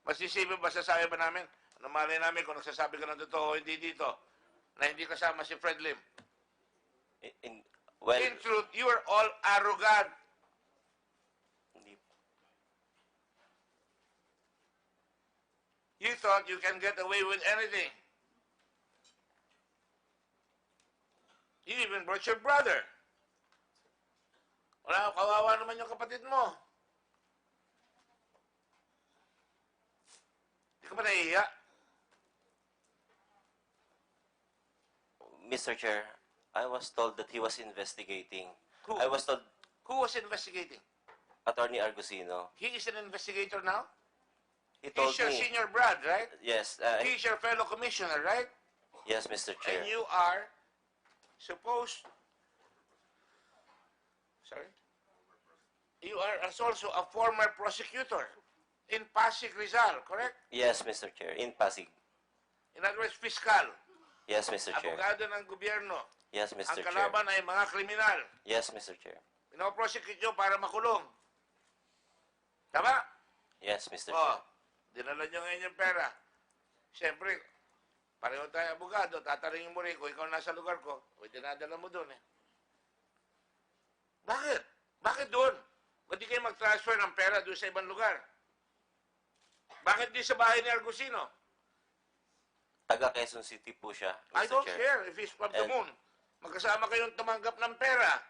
Masisipin ba, sasabi ba namin? Ano malay namin kung nagsasabi ka ng totoo o hindi dito, na hindi kasama si Fred Lim? well, In truth, you are all arrogant. hindi- You thought you can get away with anything. You even brought your brother. Wala, kawawa naman yung kapatid mo. Hindi ka ba nahihiya? Mr. Chair, I was told that he was investigating. Who? I was told Who was investigating? Attorney Argusino. He is an investigator now? He told He's your me. senior Brad, right? Yes, He's your fellow commissioner, right? yes, Mr. Chair. And you are supposed... Sorry? You are also a former prosecutor in Pasig, Rizal, correct? Yes, Mr. Chair. In Pasig. In other words, fiscal, Yes, Mr. Chair. abogado ng gobyerno. Yes, Ang Mr. Chair. kalaban ay mga kriminal. Yes, Mr. Chair. Pinoprosecute nyo para makulong. Tama? Yes, Mr. Oh, Chair. dinala nyo ngayon yung pera. Siyempre, pareho tayo abogado, tatanungin mo rin kung ikaw nasa lugar ko, o dinadala mo doon eh. Bakit? Bakit doon? Ba't di kayo mag-transfer ng pera doon sa ibang lugar? Bakit di sa bahay ni Argusino? Taga Quezon City po siya, I Mr. don't Chair. care if he's from the And- moon. Magkasama kayong tumanggap ng pera.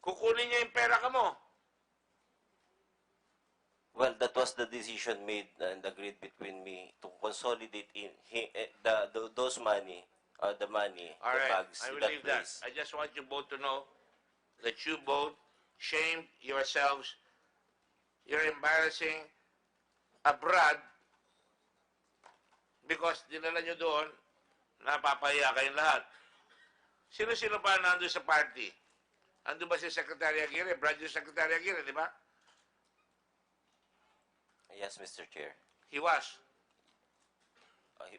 Kukunin niya yung pera ka mo. Well, that was the decision made and agreed between me to consolidate those money, the money, All the right, bags I to will that leave that. place. I just want you both to know that you both shamed yourselves. You're embarrassing abroad because dinala nyo doon, napapahiya kayong lahat. Sino-sino pa nandun sa party? Ando ba si Secretary Aguirre? Brad yung Secretary Aguirre, di ba? Yes, Mr. Chair. He was. He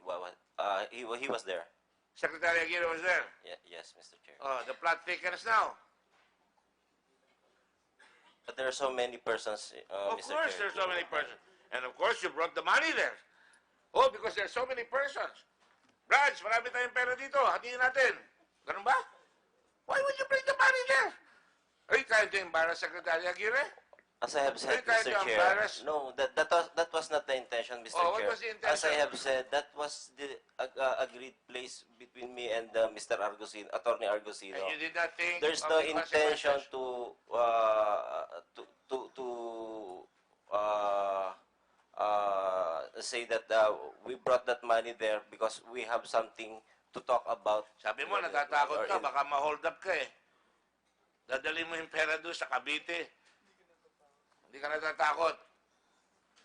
was there. Secretary Aguirre was there. Yes, Mr. Chair. Oh, the plot thickens now. But there are so many persons, Of Mr. course, Chair. there's so many persons. And of course, you brought the money there. Oh, because there's so many persons. Brad, marami tayong pera dito. Hatiin natin. Ganun ba? Why would you bring the money there? Are you trying to embarrass Secretary Aguirre? As I have said, Are you trying Mr. to Chair, embarrass? no, that was not the intention, Mr. Oh, what Chair. was the As I intention? have said, that was the agreed place between me and Mr. Argusino, Attorney Argusino. And you did not think There's of no the intention consequences? to say that we brought that money there because we have something to talk about. Sabi mo, natatakot ka, baka ma-hold up ka eh. Dadali mo yung pera doon sa Cavite. Hindi ka natatakot.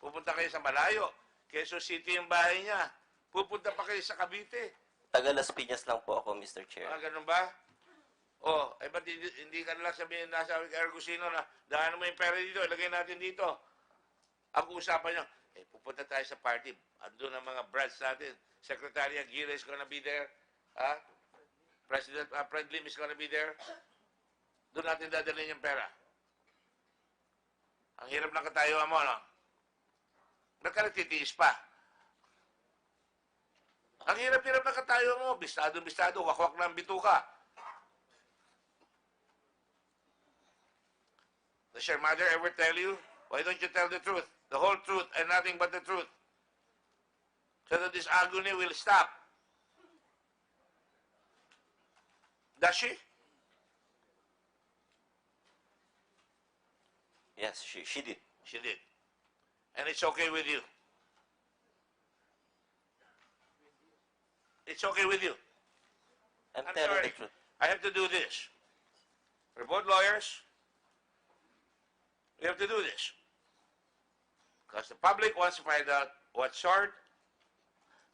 Pupunta kayo sa malayo. Quezon City yung bahay niya. Pupunta pa kayo sa Cavite. Taga Las Piñas lang po ako, Mr. Chair. Ganun ba? Oh, eh ba't hindi ka nalang sabihin na sabi kay Argusino na daanan mo yung pera dito, ilagay natin dito. Ang usapan niyo, pupunta tayo sa party. Andun ang mga brads natin. Secretary Aguirre is gonna be there. President Fred Lim is gonna be there. Doon natin dadalhin yung pera. Ang hirap ng katayuan mo, no? Ba't ka nagtitiis pa? Ang hirap-hirap ng katayuan mo. Bistado, wakwak na ang bituka. Does your mother ever tell you, why don't you tell the truth? The whole truth and nothing but the truth. So that this agony will stop. Does she? Yes, she did. She did. And it's okay with you. It's okay with you. I'm I'm telling sorry. the truth. I have to do this. We're both lawyers. We have to do this. Because the public wants to find out what sort.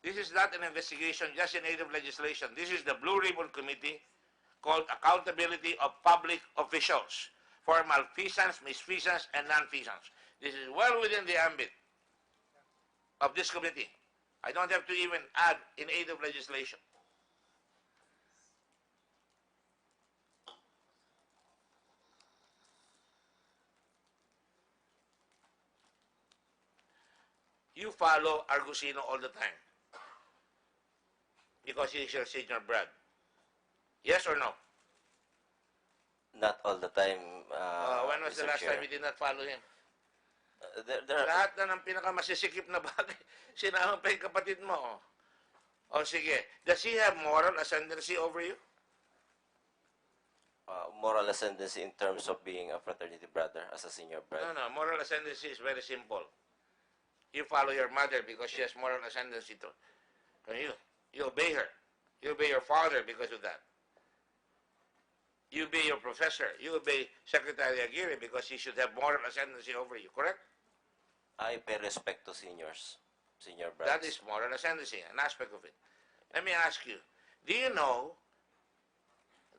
This is not an investigation just in aid of legislation. This is the Blue Ribbon Committee called Accountability of Public Officials for malfeasance, misfeasance, and nonfeasance. This is well within the ambit of this committee. I don't have to even add in aid of legislation. You follow Argusino all the time because he's your senior Brad. Yes or no? Not all the time, When was the Mr. last Chair. time you did not follow him? There Lahat na ng pinakamasisipip na bagay, sinama pa yung kapatid mo. O sige, does he have moral ascendancy over you? moral ascendancy in terms of being a fraternity brother as a senior brother. No, moral ascendancy is very simple. You follow your mother because she has moral ascendancy to you. You obey her. You obey your father because of that. You obey your professor. You obey Secretary Aguirre because he should have moral ascendancy over you, correct? I pay respect to seniors, senior brothers. That is moral ascendancy, an aspect of it. Let me ask you, do you know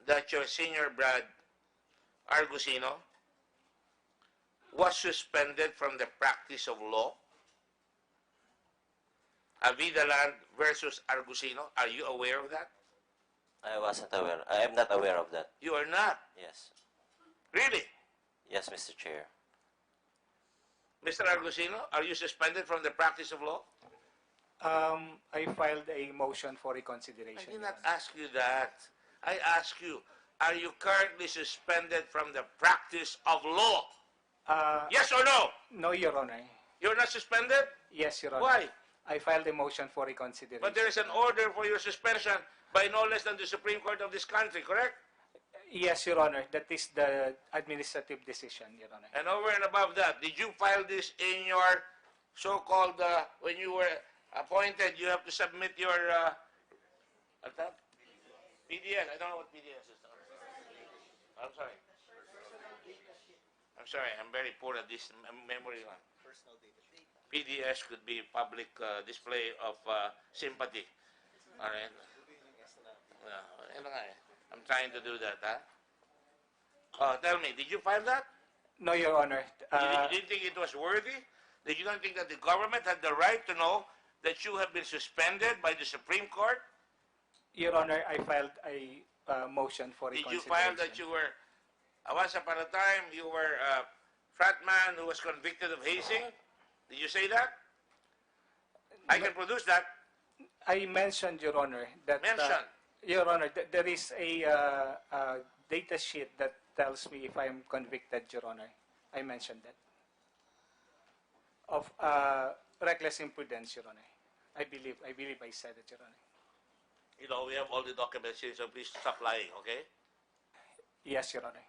that your senior Brad Argusino was suspended from the practice of law? Avidaland versus Argusino. Are you aware of that? I wasn't aware. I am not aware of that. You are not. Yes. Really? Yes, Mr. Chair. Mr. Argusino, are you suspended from the practice of law? I filed a motion for I reconsideration. did Your not Honor. ask you that. I ask you, are you currently suspended from the practice of law? Yes or no? No, Your Honor. You're not suspended? Yes, Your Honor. Why? I filed a motion for reconsideration. But there is an order for your suspension by no less than the Supreme Court of this country, correct? Yes, Your Honor. That is the administrative decision, Your Honor. And over and above that, did you file this in your so-called, when you were appointed, you have to submit your, what's that? PDS. I don't know what PDS is. I'm sorry. I'm sorry. I'm very poor at this memory one. PDS could be public display of sympathy. All right. I'm trying to do that, huh? Tell me, did you file that? No, Your Honor. You didn't think it was worthy? Did you not think that the government had the right to know that you have been suspended by the Supreme Court? Your Honor, I filed a motion for Did you reconsideration. file that you were, once upon a time, you were a frat man who was convicted of hazing? Did you say that? I can produce that. I mentioned, Your Honor, that... Mention. Your Honor, there is a data sheet that tells me if I am convicted, Your Honor. I mentioned that. Of reckless imprudence, Your Honor. I believe I said it, Your Honor. You know, we have all the documents here, so please stop lying, okay? Yes, Your Honor.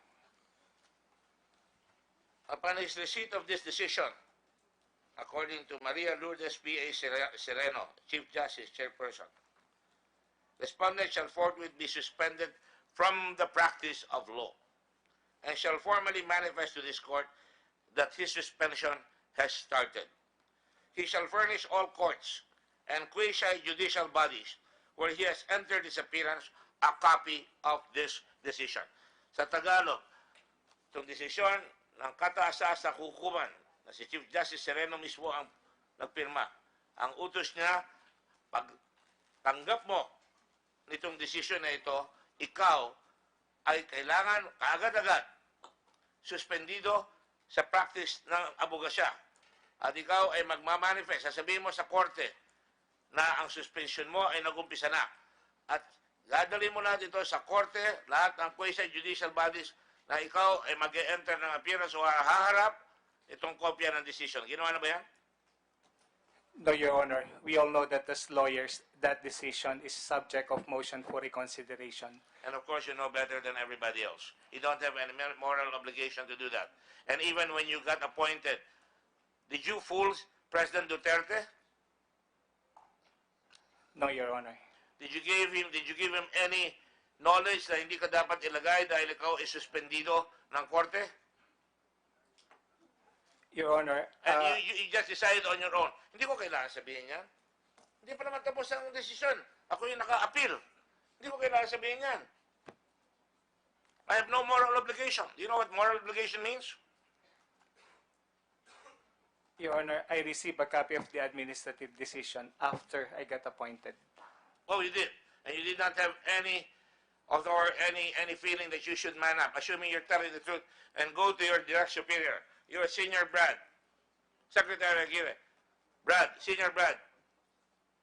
Upon his receipt of this decision, according to Maria Lourdes P.A. Sereno, Chief Justice, Chairperson, respondent shall forthwith be suspended from the practice of law and shall formally manifest to this court that his suspension has started. He shall furnish all courts and quasi-judicial bodies where he has entered his appearance a copy of this decision. Sa Tagalog, itong desisyon ng kataas-taas na hukuman na si Chief Justice Sereno mismo ang nagpirma. Ang utos niya, pag tanggap mo nitong desisyon na ito, ikaw ay kailangan kaagad-agad suspendido sa practice ng abogasya. At ikaw ay magmamanifest, sasabihin mo sa korte na ang suspension mo ay nagumpisa na. At dadalhin mo lahat ito sa korte, lahat ng quasi-judicial bodies na ikaw ay mag-e-enter ng appearance o haharap itong kopya ng decision. Ginawa na ba yan? No, Your Honor. We all know that as lawyers, that decision is subject of motion for reconsideration. And of course, you know better than everybody else. You don't have any moral obligation to do that. And even when you got appointed, did you fool President Duterte? No, Your Honor. Did you give him any knowledge na hindi ka dapat ilagay dahil ikaw ay suspendido ng korte? Your Honor, And you just decided on your own. Hindi ko kailangan sabihin yan. Hindi pa naman tapos ang desisyon. Ako yung naka-appeal. Hindi ko kailangan sabihin yan. I have no moral obligation. Do you know what moral obligation means? Your Honor, I received a copy of the administrative decision after I got appointed. Oh, you did. And you did not have any feeling that you should man up, assuming you're telling the truth, and go to your direct superior. You're a senior Brad. Secretary Aguirre. Brad, senior Brad.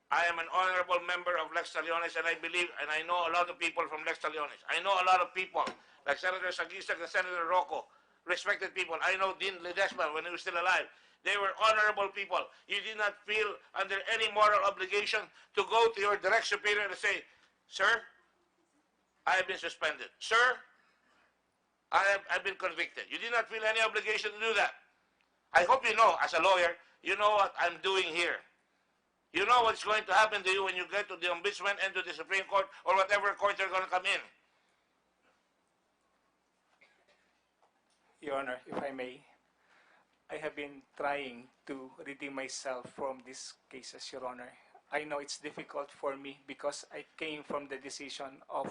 I am an honorable member of Lex Taliones, and I believe, and I know a lot of people from Lex Taliones. I know a lot of people, like Senator Sagisag and Senator Rocco, respected people. I know Dean Ledesma when he was still alive. They were honorable people. You did not feel under any moral obligation to go to your direct superior and say, "Sir, I have been suspended. Sir, I've been convicted." You did not feel any obligation to do that. I hope you know, as a lawyer, you know what I'm doing here. You know what's going to happen to you when you get to the Ombudsman and to the Supreme Court or whatever court you're going to come in. Your Honor, if I may, I have been trying to redeem myself from these cases, Your Honor. I know it's difficult for me because I came from the decision of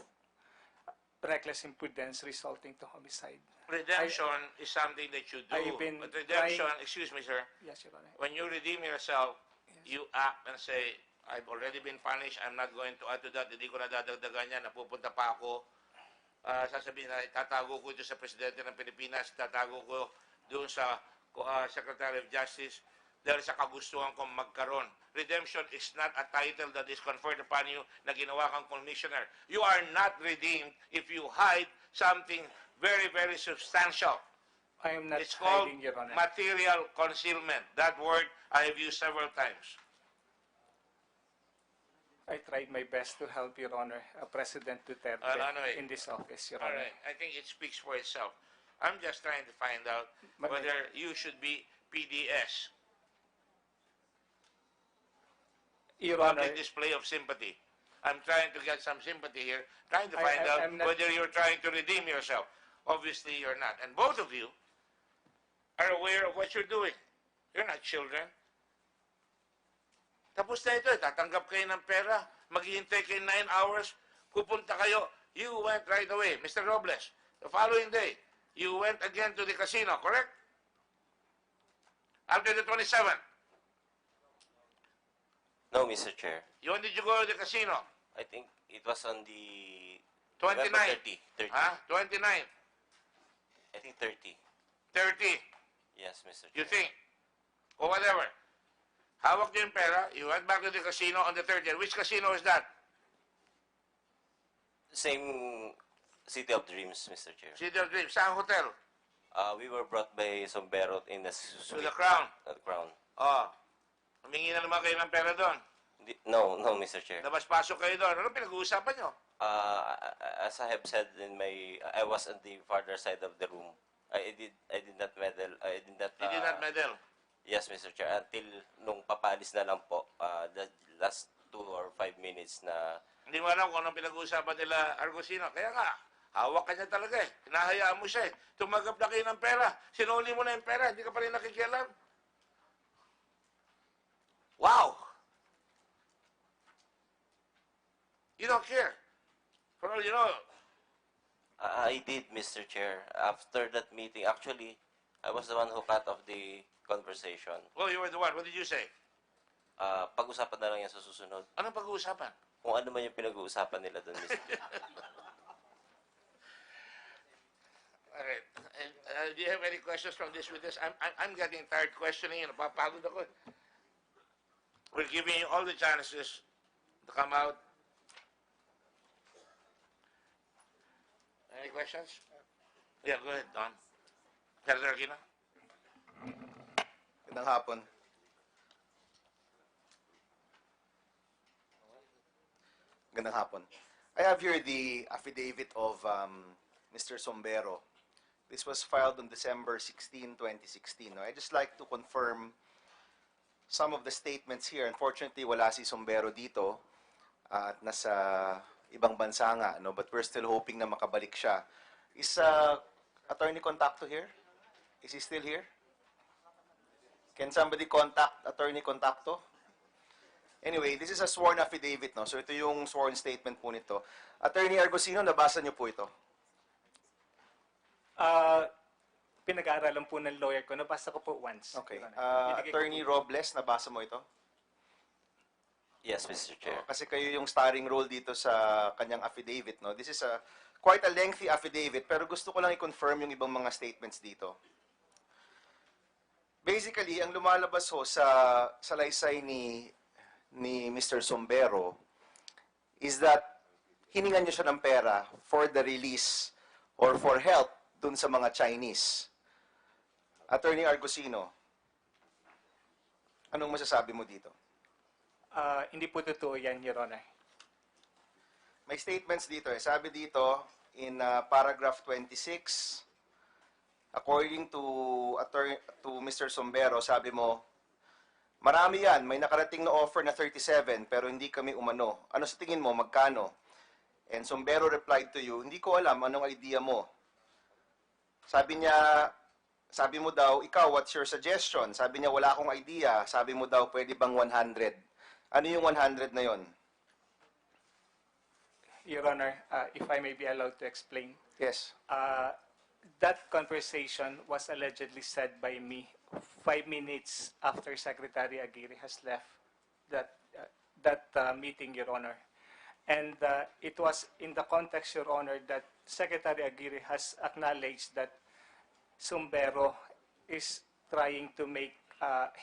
reckless imprudence resulting to homicide. Redemption is something that you do. I've been But redemption, trying- excuse me, sir, Yes, Your Honor. when you redeem yourself, you act and say, "I've already been punished, I'm not going to add to that, hindi ko na dadagdagan yan, napupunta pa ako." Sasabihin na, tatago ko ito sa Presidente ng Pilipinas, tatago ko doon sa Secretary of Justice dahil sa kagustuhan kong magkaroon. Redemption is not a title that is conferred upon you na ginawa kang commissioner. You are not redeemed if you hide something very, very substantial. I am not It's called hiding, Your Honor. material concealment. That word I have used several times. I tried my best to help, Your Honor, President Duterte Anyway. in this office, Your All Honor. right. I think it speaks for itself. I'm just trying to find out But- whether you should be PDS. Your Honor, Public display of sympathy. I'm trying to get some sympathy here, trying to I- find out I'm not- whether you're trying to redeem yourself. Obviously, you're not. And both of you are aware of what you're doing. You're not children. Tapos na ito, tatanggap kayo ng pera, maghihintay kayo 9 hours, pupunta kayo, you went right away. Mr. Robles, the following day, you went again to the casino, correct? After the 27th. No, Mr. Chair. When did you go to the casino? I think it was on the 29. November 30. Huh? 29. I think 30. 30. Yes, Mr. Chair. You think? Or whatever. Hawak niyo yung pera, you went back to the casino on the 30th. Which casino is that? Same City of Dreams, Mr. Chair. City of Dreams. Saan hotel? We were brought by Sombero in the To the Crown. The Crown. Oh. Humingi na naman kayo ng pera doon. No, Mr. Chair. Labas-pasok kayo doon. Ano pinag-uusapan nyo? As I have said I was on the farther side of the room. I did not meddle. I did not. You did not meddle. Yes, Mr. Chair. Until nung papalis na lang po, the last 2 or 5 minutes na. Hindi mo alam kung anong pinag-uusapan nila Argosino. Kaya nga, hawak ka niya talaga eh. Hinahayaan mo siya eh. Tumanggap na kayo ng pera. Sinuli mo na yung pera. Hindi ka pa rin nakikialam. Wow! You don't care. For all you know, I did, Mr. Chair. After that meeting, actually, I was the one who cut off the conversation. oh, you were the one. What did you say? Pag-usapan na lang yan sa susunod. Anong pag-uusapan? Kung ano man yung pinag-uusapan nila doon, Mr. Chair. All right. And, do you have any questions from this witness? I'm getting tired questioning. Napapagod ako. We're giving you all the chances to come out. Any questions? Yeah, go ahead, Don. Senator Aquino? Magandang hapon. Magandang hapon. I have here the affidavit of Mr. Sombero. This was filed on December 16, 2016. Now, I'd just like to confirm some of the statements here. Unfortunately, wala si Sombero dito at nasa ibang bansa nga, no? But we're still hoping na makabalik siya. Is Attorney Contacto here? Is he still here? Can somebody contact Attorney Contacto? Anyway, this is a sworn affidavit, no? So ito yung sworn statement po nito. Attorney Argosino, nabasa niyo po ito? Pinag-aaralan po ng lawyer ko. Nabasa ko po once. Okay. Your Honor. Binigay ko Attorney po- Robles, nabasa mo ito? Yes, Mr. Chair. Kasi kayo yung starring role dito sa kanyang affidavit, no? This is quite a lengthy affidavit, pero gusto ko lang i-confirm yung ibang mga statements dito. Basically, ang lumalabas ho sa salaysay ni Mr. Sombero is that hiningan niya siya ng pera for the release or for help dun sa mga Chinese. Attorney Argosino, anong masasabi mo dito? Hindi po totoo yan, Your Honor. May statements dito eh. Sabi dito in paragraph 26, according to Mr. Sombero, sabi mo, marami yan, may nakarating na offer na 37 pero hindi kami umano. Ano sa tingin mo, magkano? And Sombero replied to you, hindi ko alam anong idea mo. Sabi niya, sabi mo daw, ikaw, what's your suggestion? Sabi niya, wala akong idea. Sabi mo daw, pwede bang 100? Ano yung 100 na yon? Your Honor, if I may be allowed to explain. Yes. That conversation was allegedly said by me 5 minutes after Secretary Aguirre has left that meeting, Your Honor. And it was in the context, Your Honor, that Secretary Aguirre has acknowledged that Sombero is trying to make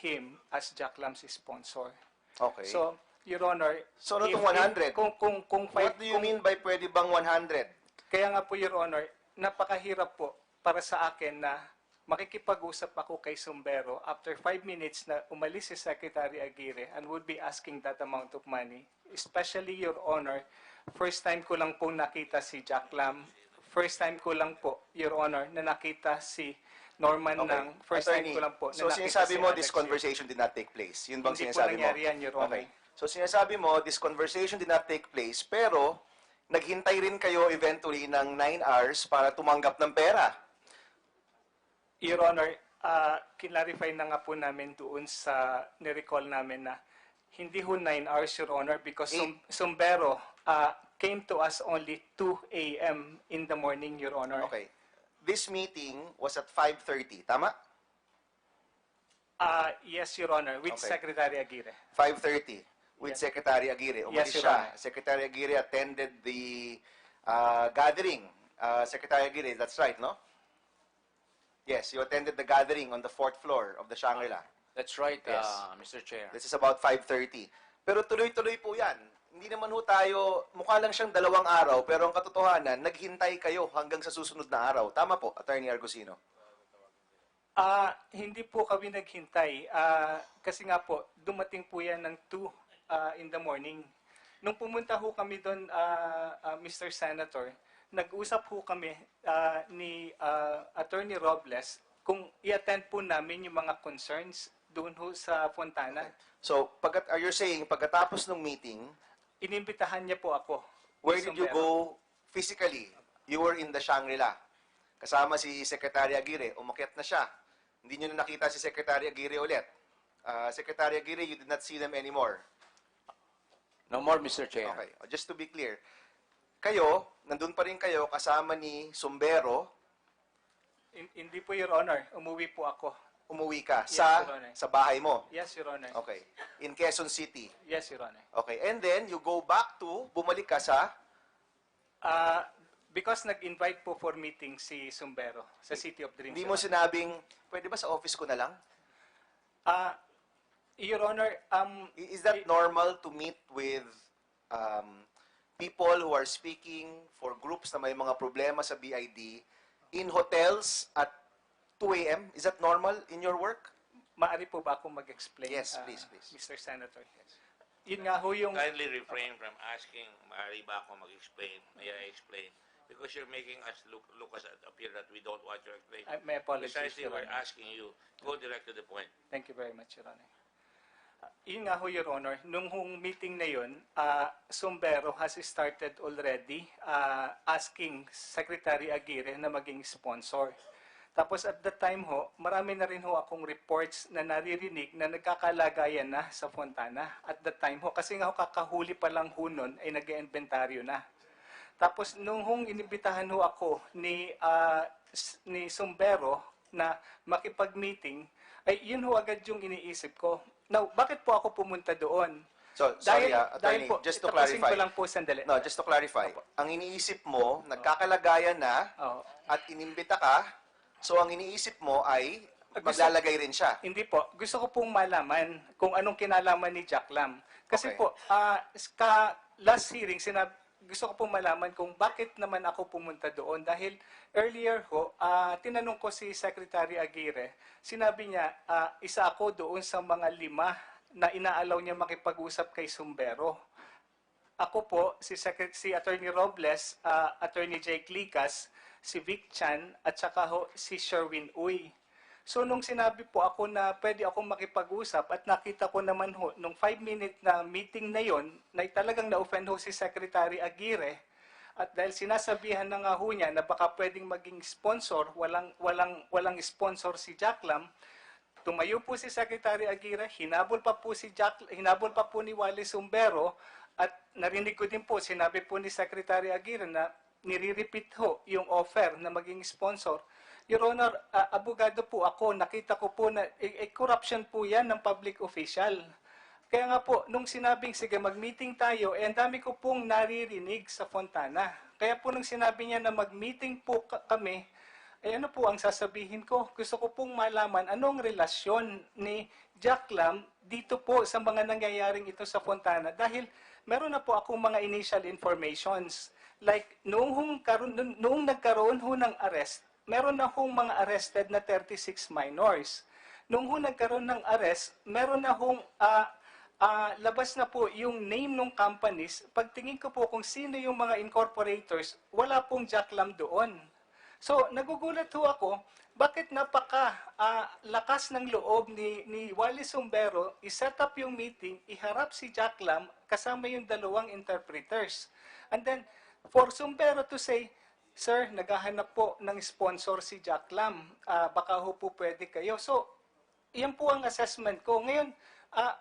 him as Jack Lam's sponsor. Okay. So, Your Honor, So, ano if- itong 100? Kung What do you mean by pwede bang 100? Kaya nga po, Your Honor, napakahirap po para sa akin na makikipag-usap ako kay Sombero after 5 minutes na umalis si Secretary Aguirre and would be asking that amount of money. Especially, Your Honor, first time ko lang po nakita si Jack Lam. First time ko lang po, Your Honor, na nakita si Norman ng first time Attorney, ko lang po. so na nakita sinasabi si mo Alex this yun. conversation did not take place. Yun bang Hindi po sinasabi mo? nangyari yan, Your Honor. Okay. So sinasabi mo this conversation did not take place pero naghintay rin kayo eventually ng 9 hours para tumanggap ng pera. Your Honor, kinlarify na nga po namin doon sa nirecall namin na hindi ho 9 hours, Your Honor, because Sombero came to us only 2 a.m. in the morning, Your Honor. Okay. This meeting was at 5:30, tama? Yes, Your Honor, with Okay. Secretary Aguirre. 5:30 with Yes. Secretary Aguirre. Umalis Yes, Your siya. Honor. Secretary Aguirre attended the gathering. Secretary Aguirre, that's right, no? Yes, you attended the gathering on the 4th floor of the Shangri-La. That's right, Yes. Mr. Chair. This is about 5:30. Pero tuloy-tuloy po yan. Hindi naman ho tayo, mukha lang siyang 2 araw, pero ang katotohanan, naghintay kayo hanggang sa susunod na araw. Tama po, Attorney Argusino? Hindi po kami naghintay. Kasi nga po, dumating po yan ng 2 in the morning. Nung pumunta ho kami doon, Mr. Senator, nag-usap ho kami ni Attorney Robles kung i-attend po namin yung mga concerns doon ho sa Fontana. So, are you saying, pagkatapos ng meeting, Inimbitahan niya po ako. where did you go physically? You were in the Shangri-La. Kasama si Secretary Aguirre. Umakyat na siya. Hindi nyo na nakita si Secretary Aguirre ulit. Secretary Aguirre, you did not see them anymore. No more, Mr. Chair. Okay. Just to be clear. Kayo, nandun pa rin kayo kasama ni Sombero. Hindi po, Your Honor. Umuwi po ako. Umuwi ka Yes, Your Honor. sa bahay mo. Yes, Your Honor. Okay. In Quezon City. Yes, Your Honor. Okay. And then, you go back to, bumalik ka sa, Because nag-invite po for meeting si Sombero sa City of Dreams. hindi mo sinabing, pwede ba sa office ko na lang? Your Honor, Is that normal to meet with people who are speaking for groups na may mga problema sa BID in hotels at 2 a.m.? Is that normal in your work? Maaari po ba ako mag-explain? Yes, please, please. Mr. Senator. Yun nga ho yung... Kindly refrain from asking, maaari ba ako mag-explain? May I explain? Because you're making us look as appear that we don't want your explanation. My apologies, Precisely, Your we're Honor. asking you, go direct to the point. Thank you very much, Your Honor. Yun nga ho, Your Honor, nung hong meeting na yun, Sombero has started already asking Secretary Aguirre na maging sponsor. Tapos at that time ho, marami na rin ho akong reports na naririnig na nagkakalagayan na sa Fontana. At that time ho, kasi nga ho kakahuli pa lang ho nun ay nag-inventaryo na. Tapos nung hong inibitahan ho ako ni Sombero na makipag-meeting, ay yun ho agad yung iniisip ko. Now, bakit po ako pumunta doon? So, sorry, Attorney, po, just to tapusin clarify. ko lang po sandali. No, just to clarify. Ang iniisip mo, nagkakalagayan na Oo. at inimbita ka, so ang iniisip mo ay maglalagay rin siya. Hindi po. Gusto ko pong malaman kung anong kinalaman ni Jack Lam. Kasi Okay. po, last hearing, gusto ko pong malaman kung bakit naman ako pumunta doon. Dahil earlier ho, tinanong ko si Secretary Aguirre, sinabi niya, isa ako doon sa mga 5 na inaalaw niya makipag-usap kay Sombero. Ako po, si Attorney Robles, Attorney Jake Licas, si Vic Chan, at saka ho, si Sherwin Uy. So, nung sinabi po ako na pwede akong makipag-usap at nakita ko naman ho, nung 5-minute na meeting na yon, na talagang na-offend ho si Secretary Aguirre, at dahil sinasabihan na nga ho niya na baka pwedeng maging sponsor, walang sponsor si Jack Lam, tumayo po si Secretary Aguirre, hinabol pa po ni Wally Sombero, at narinig ko din po, sinabi po ni Secretary Aguirre na nire-repeat ho yung offer na maging sponsor. Your Honor, abogado po ako, nakita ko po na corruption po yan ng public official. Kaya nga po, nung sinabing, sige, mag-meeting tayo, ang dami ko pong naririnig sa Fontana. Kaya po nung sinabi niya na mag-meeting po kami, ay ano po ang sasabihin ko? Gusto ko pong malaman anong relasyon ni Jack Lam dito po sa mga nangyayaring ito sa Fontana. Dahil meron na po akong mga initial informations. Like, noong nagkaroon ho ng arrest, meron na hong mga arrested na 36 minors. Noong nagkaroon ng arrest, meron na hong labas na po yung name ng companies. Pagtingin ko po kung sino yung mga incorporators, wala pong Jack Lam doon. So, nagugulat ho ako, bakit lakas ng loob ni Wally Sumbero i-set up yung meeting, iharap si Jack Lam kasama yung dalawang interpreters. And then, for Sumbero to say, Sir, naghahanap po ng sponsor si Jack Lam. Baka ho po pwede kayo. So, yan po ang assessment ko. Ngayon,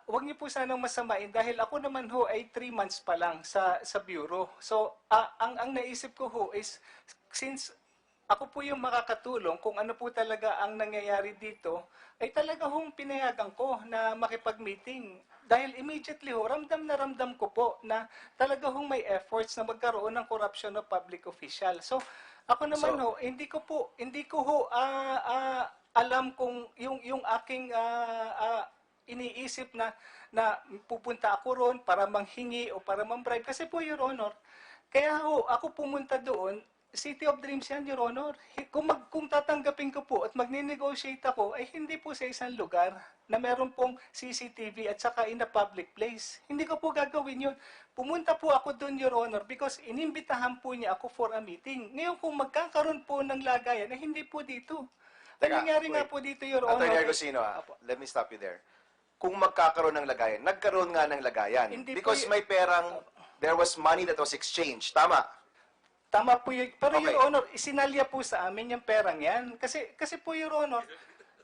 huwag niyo po sanang masamain dahil ako naman ho ay 3 months pa lang sa bureau. So, ang naisip ko ho is, since ako po yung makakatulong kung ano po talaga ang nangyayari dito, ay talaga hong pinayagan ko na makipag-meeting. Dahil immediately ho, ramdam na ramdam ko po na talaga hong may efforts na magkaroon ng corruption of public official. So, ako naman hindi ko ho alam kung yung aking iniisip na pupunta ako ron para manghingi o para mambribe. Kasi po, Your Honor, kaya ho, ako pumunta doon, City of Dreams yan, Your Honor. Kung tatanggapin ko po at magni-negotiate ako, ay hindi po sa isang lugar na meron pong CCTV at saka in a public place. Hindi ko po gagawin yun. Pumunta po ako doon, Your Honor, because inimbitahan po niya ako for a meeting. Ngayon, kung magkakaroon po ng lagayan, ay hindi po dito. Ang nangyari nga po dito, Your Honor. Attorney Argusino, let me stop you there. Kung magkakaroon ng lagayan, nagkaroon nga ng lagayan. Hindi Because po may perang, there was money that was exchanged. Tama? Tama po yun. Pero Okay. Your Honor, isinalya po sa amin yung perang yan. Kasi po, Your Honor,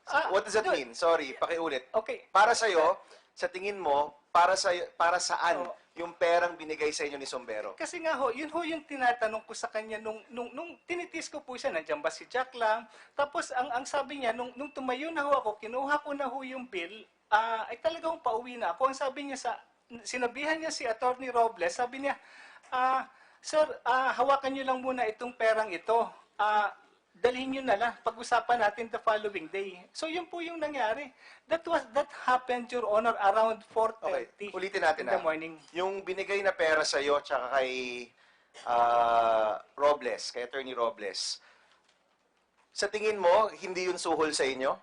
What does that mean? Sorry, pakiulit. Okay. Para sa'yo, sa tingin mo, para saan yung perang binigay sa inyo ni Sombero? Kasi nga ho, yun ho yung tinatanong ko sa kanya nung tinitis ko po siya, nandiyan ba si Jack Lam? Tapos ang sabi niya, nung tumayo na ho ako, kinuha ko na ho yung bill, ay talagang pauwi na ako. Ang sabi niya sinabihan niya si Attorney Robles, sabi niya, Sir, hawakan niyo lang muna itong perang ito. Dalhin niyo na lang, pag-usapan natin the following day. So yun po yung nangyari. That happened, Your Honor, around 4:30 Ulitin natin in the morning. Yung binigay na pera sa'yo tsaka kay Robles, kay Attorney Robles, sa tingin mo, hindi yun suhol sa inyo?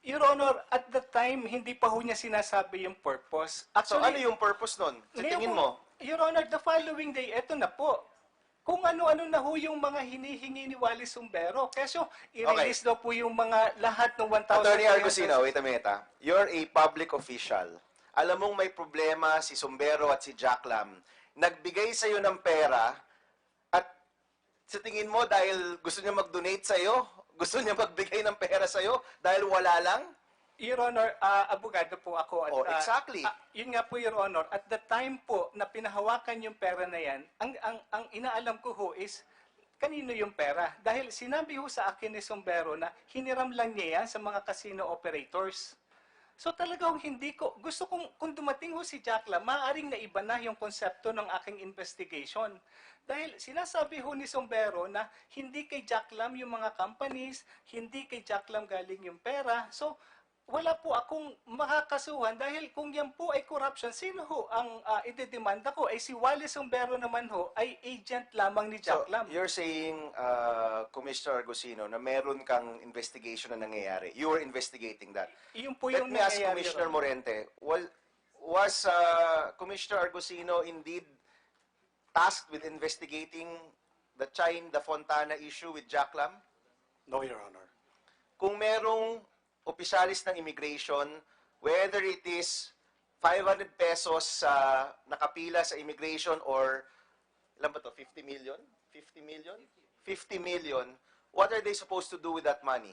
Your Honor, at the time, hindi pa ho niya sinasabi yung purpose. So ano yung purpose nun? Sa tingin mo? Your Honor, the following day, eto na po. Kung ano-ano na ho yung mga hinihingi ni Wally Sumbero. Kaso, i-release daw po yung mga lahat ng 1,000. Attorney Argusino, wait a minute. You're a public official. Alam mong may problema si Sumbero at si Jack Lam. Nagbigay sa'yo ng pera at sa tingin mo dahil gusto niya mag-donate sa'yo, gusto niya magbigay ng pera sa'yo dahil wala lang? Your Honor, abogado po ako. At, exactly. Yun nga po, Your Honor. At the time po na pinahawakan yung pera na yan, ang inaalam ko ho is kanino yung pera. Dahil sinabi ho sa akin ni Sumbero na hiniram lang niya yan sa mga casino operators. So talagang hindi ko, gusto kung dumating ho si Jack Lam, maaaring naiba na yung konsepto ng aking investigation. Dahil sinasabi ho ni Sumbero na hindi kay Jack Lam yung mga companies, hindi kay Jack Lam galing yung pera. So, wala po akong makakasuhan dahil kung yan po ay corruption, sino ho ang idedemanda ko? Ay si Wally Sumbero naman ho ay agent lamang ni Jack Lam. You're saying, Commissioner Argusino, na meron kang investigation na nangyayari. You were investigating that. Yun po Let yung me ask nangyayari, Commissioner Your Honor. Morente, was Commissioner Argusino indeed tasked with investigating the Fontana issue with Jack Lam? No, Your Honor. Kung merong opisyalis ng immigration, whether it is 500 pesos nakapila sa immigration or, ilan ba to, 50 million? 50 million? 50 million, what are they supposed to do with that money?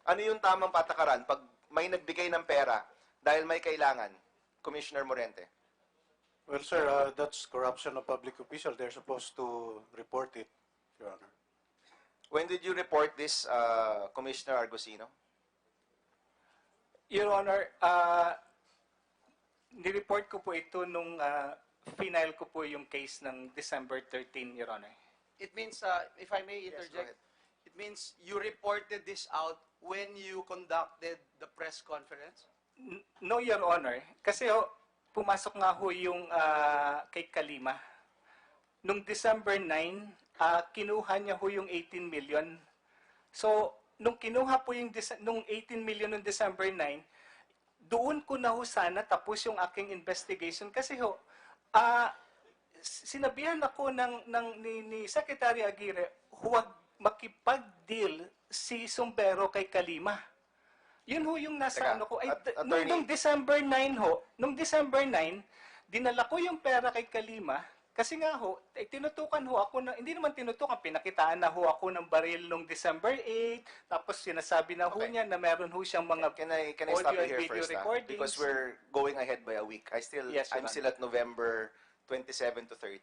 Ano yung tamang patakaran pag may nagbigay ng pera dahil may kailangan? Commissioner Morente. Well, sir, that's corruption of public official. They're supposed to report it, Your Honor. When did you report this, Commissioner Argusino? Your Honor, nireport ko po ito nung final ko po yung case ng December 13, Your Honor. It means, if I may interject, It means you reported this out when you conducted the press conference? No, Your Honor. Kasi pumasok nga ho yung kay Kalima. Nung December 9, kinuha niya ho yung 18 million. So, nung kinuha po yung nung 18 million noong December 9, doon ko na ho sana tapos yung aking investigation. Kasi sinabihan ako ni Secretary Aguirre, huwag makipag-deal si Sombero kay Kalima. Yun ho yung nasa ano ko. Nung December 9 nung December 9, dinala ko yung pera kay Kalima. Kasi nga tinutukan ako na, hindi naman tinutukan, pinakitaan na ako ng baril nung December 8, tapos sinasabi na niya na meron siyang mga Can I stop audio you and here video first? recordings. Because we're going ahead by a week. Yes, Your I'm Honor. still at November 27 to 30.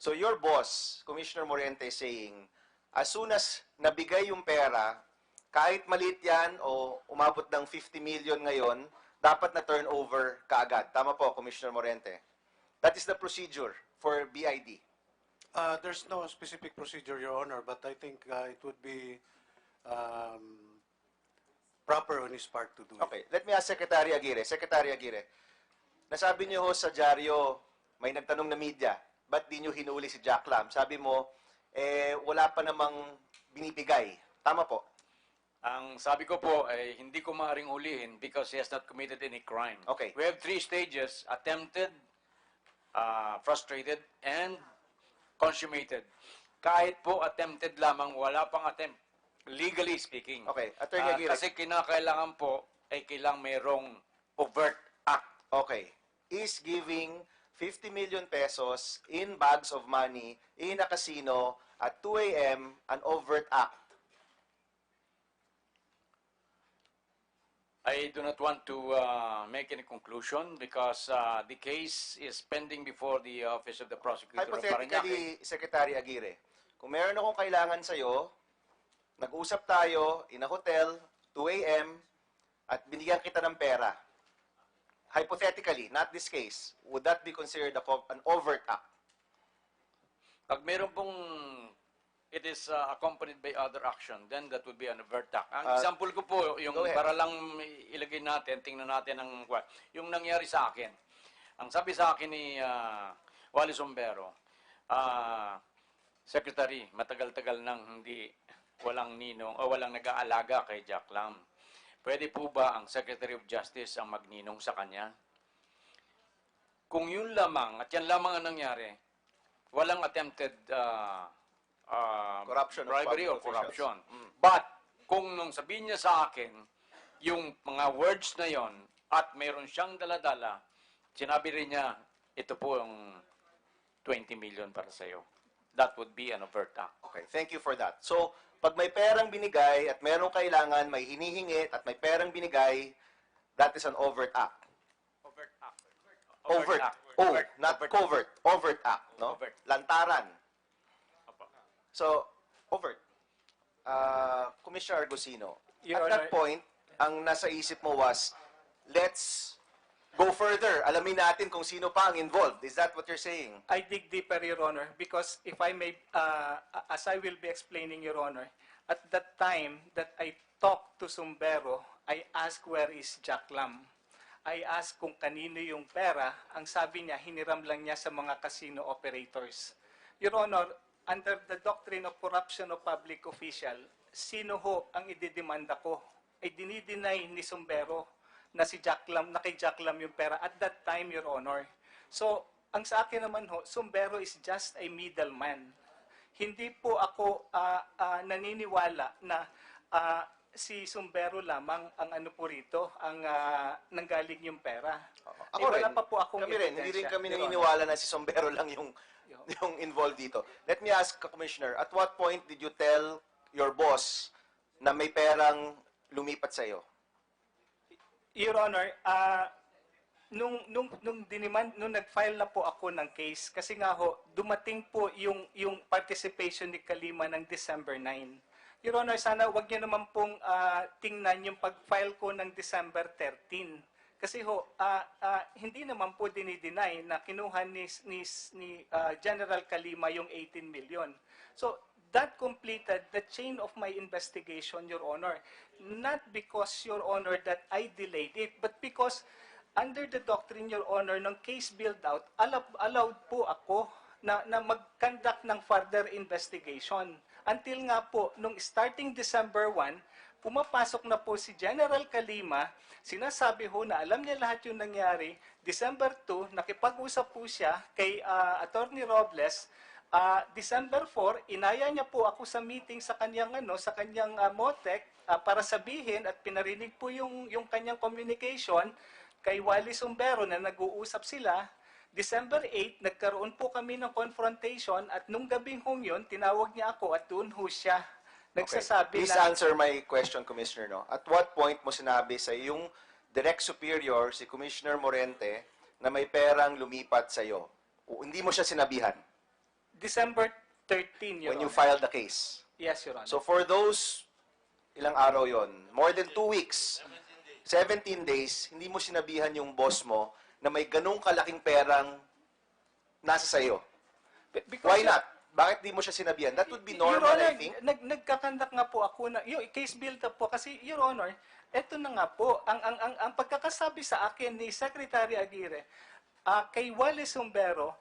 So your boss, Commissioner Morente, is saying, as soon as nabigay yung pera, kahit maliit yan o umabot ng 50 million ngayon, dapat na turnover kaagad. Tama po, Commissioner Morente. That is the procedure for BID. There's no specific procedure, Your Honor, but I think it would be proper on his part to do it. Okay, let me ask Secretary Aguirre. Secretary Aguirre, nasabi niyo sa dyaryo, may nagtanong na media, ba't di niyo hinuli si Jack Lam? Sabi mo, wala pa namang binibigay. Tama po? Ang sabi ko po ay hindi ko maaaring hulihin because he has not committed any crime. Okay. We have 3 stages: attempted, frustrated, and consummated. Kahit po attempted lamang, wala pang attempt, legally speaking. Okay, Attorney Aguirre. Kasi kinakailangan po ay kailangang mayroong overt act. Okay. Is giving 50 million pesos in bags of money in a casino at 2 a.m. an overt act? I do not want to make any conclusion because the case is pending before the Office of the Prosecutor of Parañaque. Hypothetically, Secretary Aguirre, kung meron akong kailangan sa'yo, nag-usap tayo in a hotel, 2 a.m., at binigyan kita ng pera. Hypothetically, not this case, would that be considered an overt act? Pag meron pong it is accompanied by other action, then that would be an overt act. Ang example ko po, yung para lang ilagay natin, tingnan natin yung nangyari sa akin. Ang sabi sa akin ni Wally Sombero, Secretary, matagal-tagal nang walang ninong o walang nag-aalaga kay Jack Lam. Pwede po ba ang Secretary of Justice ang magninong sa kanya? Kung yun lamang, at yan lamang ang nangyari, walang attempted corruption, bribery or corruption. But, kung nung sabihin niya sa akin, yung mga words na yon at mayroon siyang daladala, sinabi rin niya, ito po yung 20 million para sa'yo. That would be an overt act. Okay, thank you for that. So, pag may perang binigay at merong kailangan, may hinihingi at may perang binigay, that is an overt act. Overt act. Overt. Not covert. Overt act, no? Overt. Lantaran. So, overt. Commissioner Argusino, Your at that Honor, point, ang nasa isip mo was, let's go further. Alamin natin kung sino pa ang involved. Is that what you're saying? I dig deeper, Your Honor, because if I may, as I will be explaining, Your Honor, at that time that I talked to Sombero, I asked where is Jack Lam. I asked kung kanino yung pera. Ang sabi niya, hiniram lang niya sa mga casino operators. Your Honor, under the doctrine of corruption of public official, sino ho ang ididemanda ko? Ay dinideny ni Sombero na si Jack Lam, na kay Jack Lam yung pera at that time, Your Honor. So, ang sa akin naman ho, Sombero is just a middleman. Hindi po ako naniniwala na si Sombero lamang ang ano po rito, ang nanggaling yung pera. Ako rin. Wala pa po akong Kami rin. Hindi rin ebidensya, kami Your Honor. naniniwala na si Sombero lang yung involved dito. Let me ask, Commissioner, at what point did you tell your boss na may perang lumipat sa'yo? Your Honor, nung nag-file na po ako ng case, kasi nga ho, dumating po yung participation ni Kalima ng December 9. Your Honor, sana wag niyo naman pong tingnan yung pag-file ko ng December 13. Kasi ho, hindi naman po dinideny na kinuha ni General Kalima yung 18 million. So, that completed the chain of my investigation, Your Honor. Not because, Your Honor, that I delayed it, but because under the doctrine, Your Honor, ng case build-out, allowed po ako na mag-conduct ng further investigation. Until nga po, nung starting December 1, pumapasok na po si General Calima, sinasabi ho na alam niya lahat yung nangyari. December 2, nakipag-usap po siya kay Attorney Robles. December 4, inaya niya po ako sa meeting sa kanyang MOTEC para sabihin at pinarinig po yung kanyang communication kay Wally Sumbero na nag-uusap sila. December 8, nagkaroon po kami ng confrontation at nung gabing yun, tinawag niya ako at doon ho siya nagsasabi Please answer my question, Commissioner. No? At what point mo sinabi sa iyong direct superior, si Commissioner Morente, na may perang lumipat sa iyo? Hindi mo siya sinabihan? December 13, Your When you Honor. filed the case? Yes, Your Honor. So for those, ilang araw yon, more than 2 weeks, 17 days, hindi mo sinabihan yung boss mo na may ganung kalaking perang nasa sayo. Why not? Bakit di mo siya sinabihan? That would be normal, Your Honor, I think. nagkakandak nga po ako na, yung case build-up po, kasi, Your Honor, eto na nga po, ang pagkakasabi sa akin ni Secretary Aguirre, kay Wally Sumbero,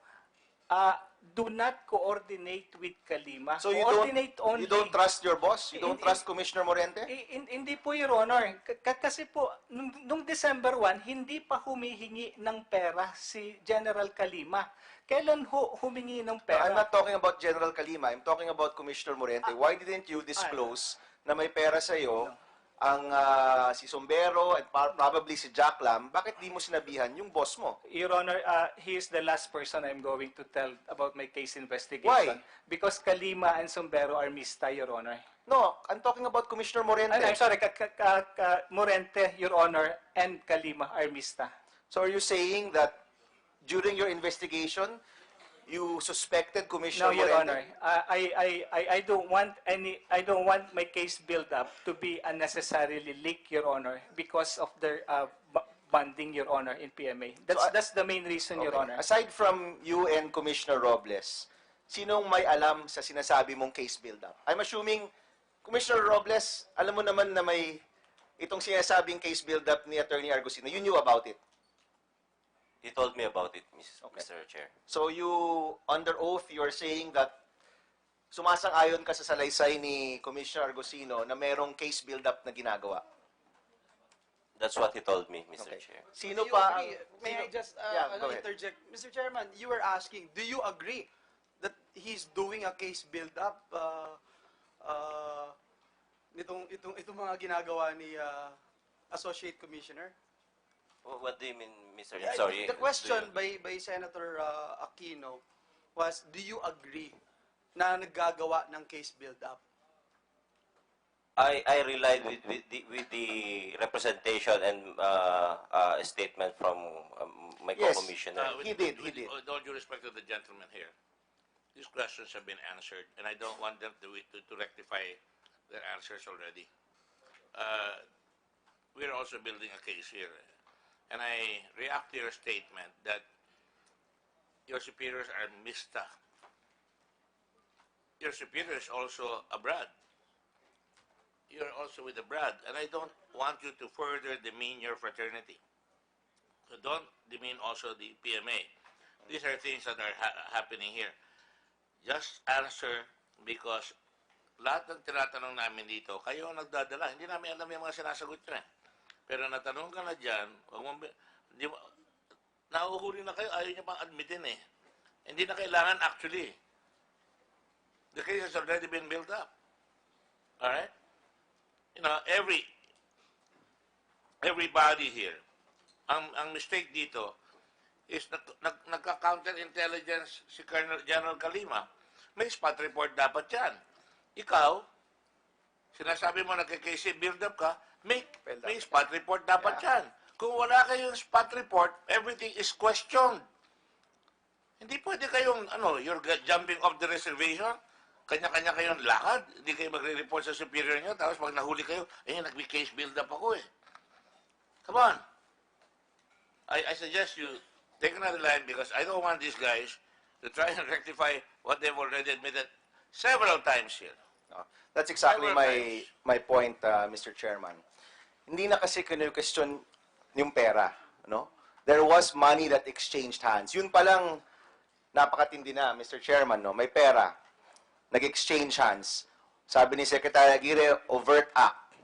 do not coordinate with Calima. So Coordinate only. you don't trust your boss? You don't trust Commissioner Morente? Hindi po, Your Honor. Kasi po, nung December 1, hindi pa humihingi ng pera si General Calima. Kailan humingi ng pera? I'm not talking about General Calima. I'm talking about Commissioner Morente. Why didn't you disclose na may pera sa iyo ang si Sumbero and probably si Jack Lam? Bakit di mo sinabihan yung boss mo? Your Honor, he is the last person I'm going to tell about my case investigation. Why? Because Calima and Sumbero are mista, Your Honor. No, I'm talking about Commissioner Morente. I'm sorry, Morente, Your Honor, and Calima are mista. So are you saying that during your investigation, you suspected Commissioner No, Your Morente? Honor. I don't want my case build up to be unnecessarily leaked, Your Honor, because of their bonding, Your Honor, in PMA. That's the main reason, Your Honor. Aside from you and Commissioner Robles, sinong may alam sa sinasabi mong case build-up? I'm assuming, Commissioner Robles, alam mo naman na may itong sinasabing case build-up ni Attorney Argusino. You knew about it. He told me about it, Mr. Chair. So you, under oath, you are saying that sumasang-ayon ka sa salaysay ni Commissioner Argusino na merong case build-up na ginagawa. That's what he told me, Mr. Chair. Sino Do you pa? agree? May I just go ahead. interject? Mr. Chairman, you were asking, do you agree that he's doing a case build-up itong mga ginagawa ni Associate Commissioner? What do you mean, Mr. Chair? Sorry. The question by Senator Aquino was, do you agree na naggagawa ng case build-up? I relied with the representation and statement from my Yes. co-commissioner. He did. With all due respect to the gentleman here, these questions have been answered, and I don't want them to rectify their answers already. We're also building a case here, and I react to your statement that your superiors are mista. Your superior is also abroad. You're also with abroad, and I don't want you to further demean your fraternity. So don't demean also the PMA. These are things that are happening here. Just answer, because lahat ng tinatanong namin dito, kayo ang nagdadala. Hindi namin alam yung mga sinasagot nyo eh. Pero natanong ka na dyan, nahuhuli na kayo, ayaw nyo pang admitin eh. Hindi na kailangan actually. The case has already been built up. Alright? You know, everybody here, ang mistake dito is nagka-counterintelligence si Colonel General Calima. May spot report dapat yan. Ikaw, sinasabi mo nagka-case build-up ka, may spot report dapat yan. Kung wala kayong spot report, everything is questioned. Hindi pwede kayong, you're jumping off the reservation, kanya-kanya kayong lakad, hindi kayo magre-report sa superior nyo, tapos pag nahuli kayo, nag-case build-up ako eh. Come on. I suggest you take another line because I don't want these guys to try and rectify what they've already admitted several times here. That's exactly Several times. my point, Mr. Chairman. Hindi na kasi kinu-question yung pera, no? There was money that exchanged hands. Yun palang napakatindi na, Mr. Chairman, no? May pera, nag-exchange hands. Sabi ni Secretary Aguirre, overt act.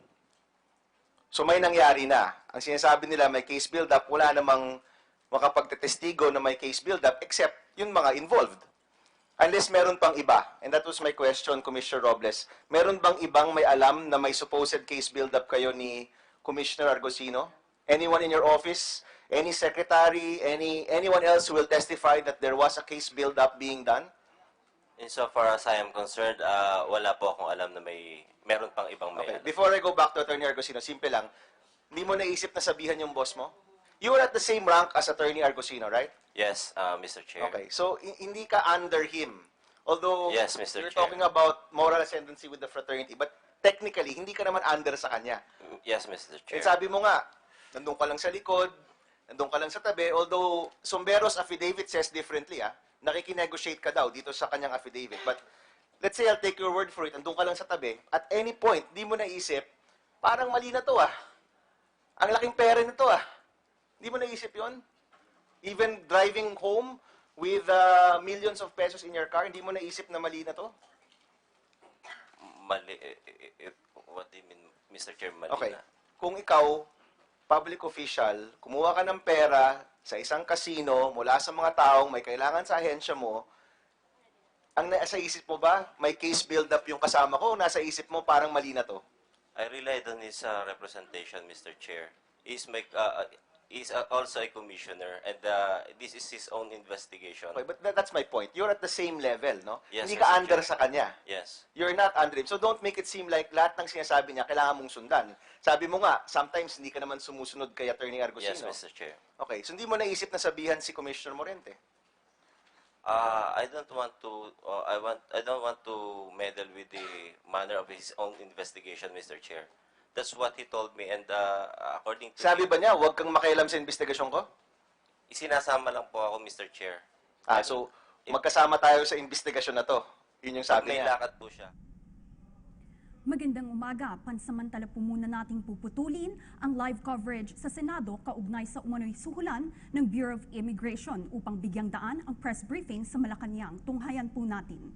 So may nangyari na. Ang sinasabi nila may case build-up, wala namang makapagtetestigo na may case build-up except yung mga involved. Unless meron pang iba. And that was my question, Commissioner Robles. Meron bang ibang may alam na may supposed case build-up kayo ni Commissioner Argocino? Anyone in your office? Any secretary? Anyone else who will testify that there was a case build-up being done? Insofar as I am concerned, wala po akong alam na meron pang ibang may alam. Before I go back to Attorney Argocino, simple lang. Hindi mo naisip na sabihan yung boss mo? You were at the same rank as Attorney Argocino, right? Yes, Mr. Chair. Okay, so hindi ka under him. Although Yes, Mr. you're Chair. talking about moral ascendancy with the fraternity, but technically, hindi ka naman under sa kanya. Yes, Mr. Chair. And sabi mo nga, nandun ka lang sa likod, nandun ka lang sa tabi, although Sombero's affidavit says differently, nakikinegotiate ka daw dito sa kanyang affidavit. But let's say I'll take your word for it, nandun ka lang sa tabi, at any point, di mo naisip, parang mali na to Ang laking pera nito Di mo naisip yon? Even driving home with millions of pesos in your car, hindi mo naisip na mali na to? Mali, what do you mean, Mr. Chair, mali Okay. na? Kung ikaw, public official, kumuha ka ng pera sa isang casino mula sa mga taong may kailangan sa ahensya mo, ang nasa isip mo ba, may case build-up yung kasama ko, o nasa isip mo parang mali na to? I relied on his representation, Mr. Chair. He's also a commissioner, and this is his own investigation. Okay, but that's my point. You're at the same level, no? Yes, Hindi ka Mr. under Chair. sa kanya. Yes. You're not under him. So don't make it seem like lahat ng sinasabi niya kailangan mong sundan. Sabi mo nga, sometimes hindi ka naman sumusunod kay Attorney Argocino. Yes, Mr. Chair. Okay, so hindi mo naisip na sabihan si Commissioner Morente. I don't want to meddle with the manner of his own investigation, Mr. Chair. That's what he told me, and according to Sabi him, ba niya, huwag kang makialam sa investigasyon ko? isinasama lang po ako, Mr. Chair. So magkasama tayo sa investigasyon na to. Yun yung sabi May niya. lakad po siya. Magandang umaga. Pansamantala po muna nating puputulin ang live coverage sa Senado kaugnay sa umano'y suhulan ng Bureau of Immigration upang bigyang daan ang press briefing sa Malacanang. Tunghayan po natin.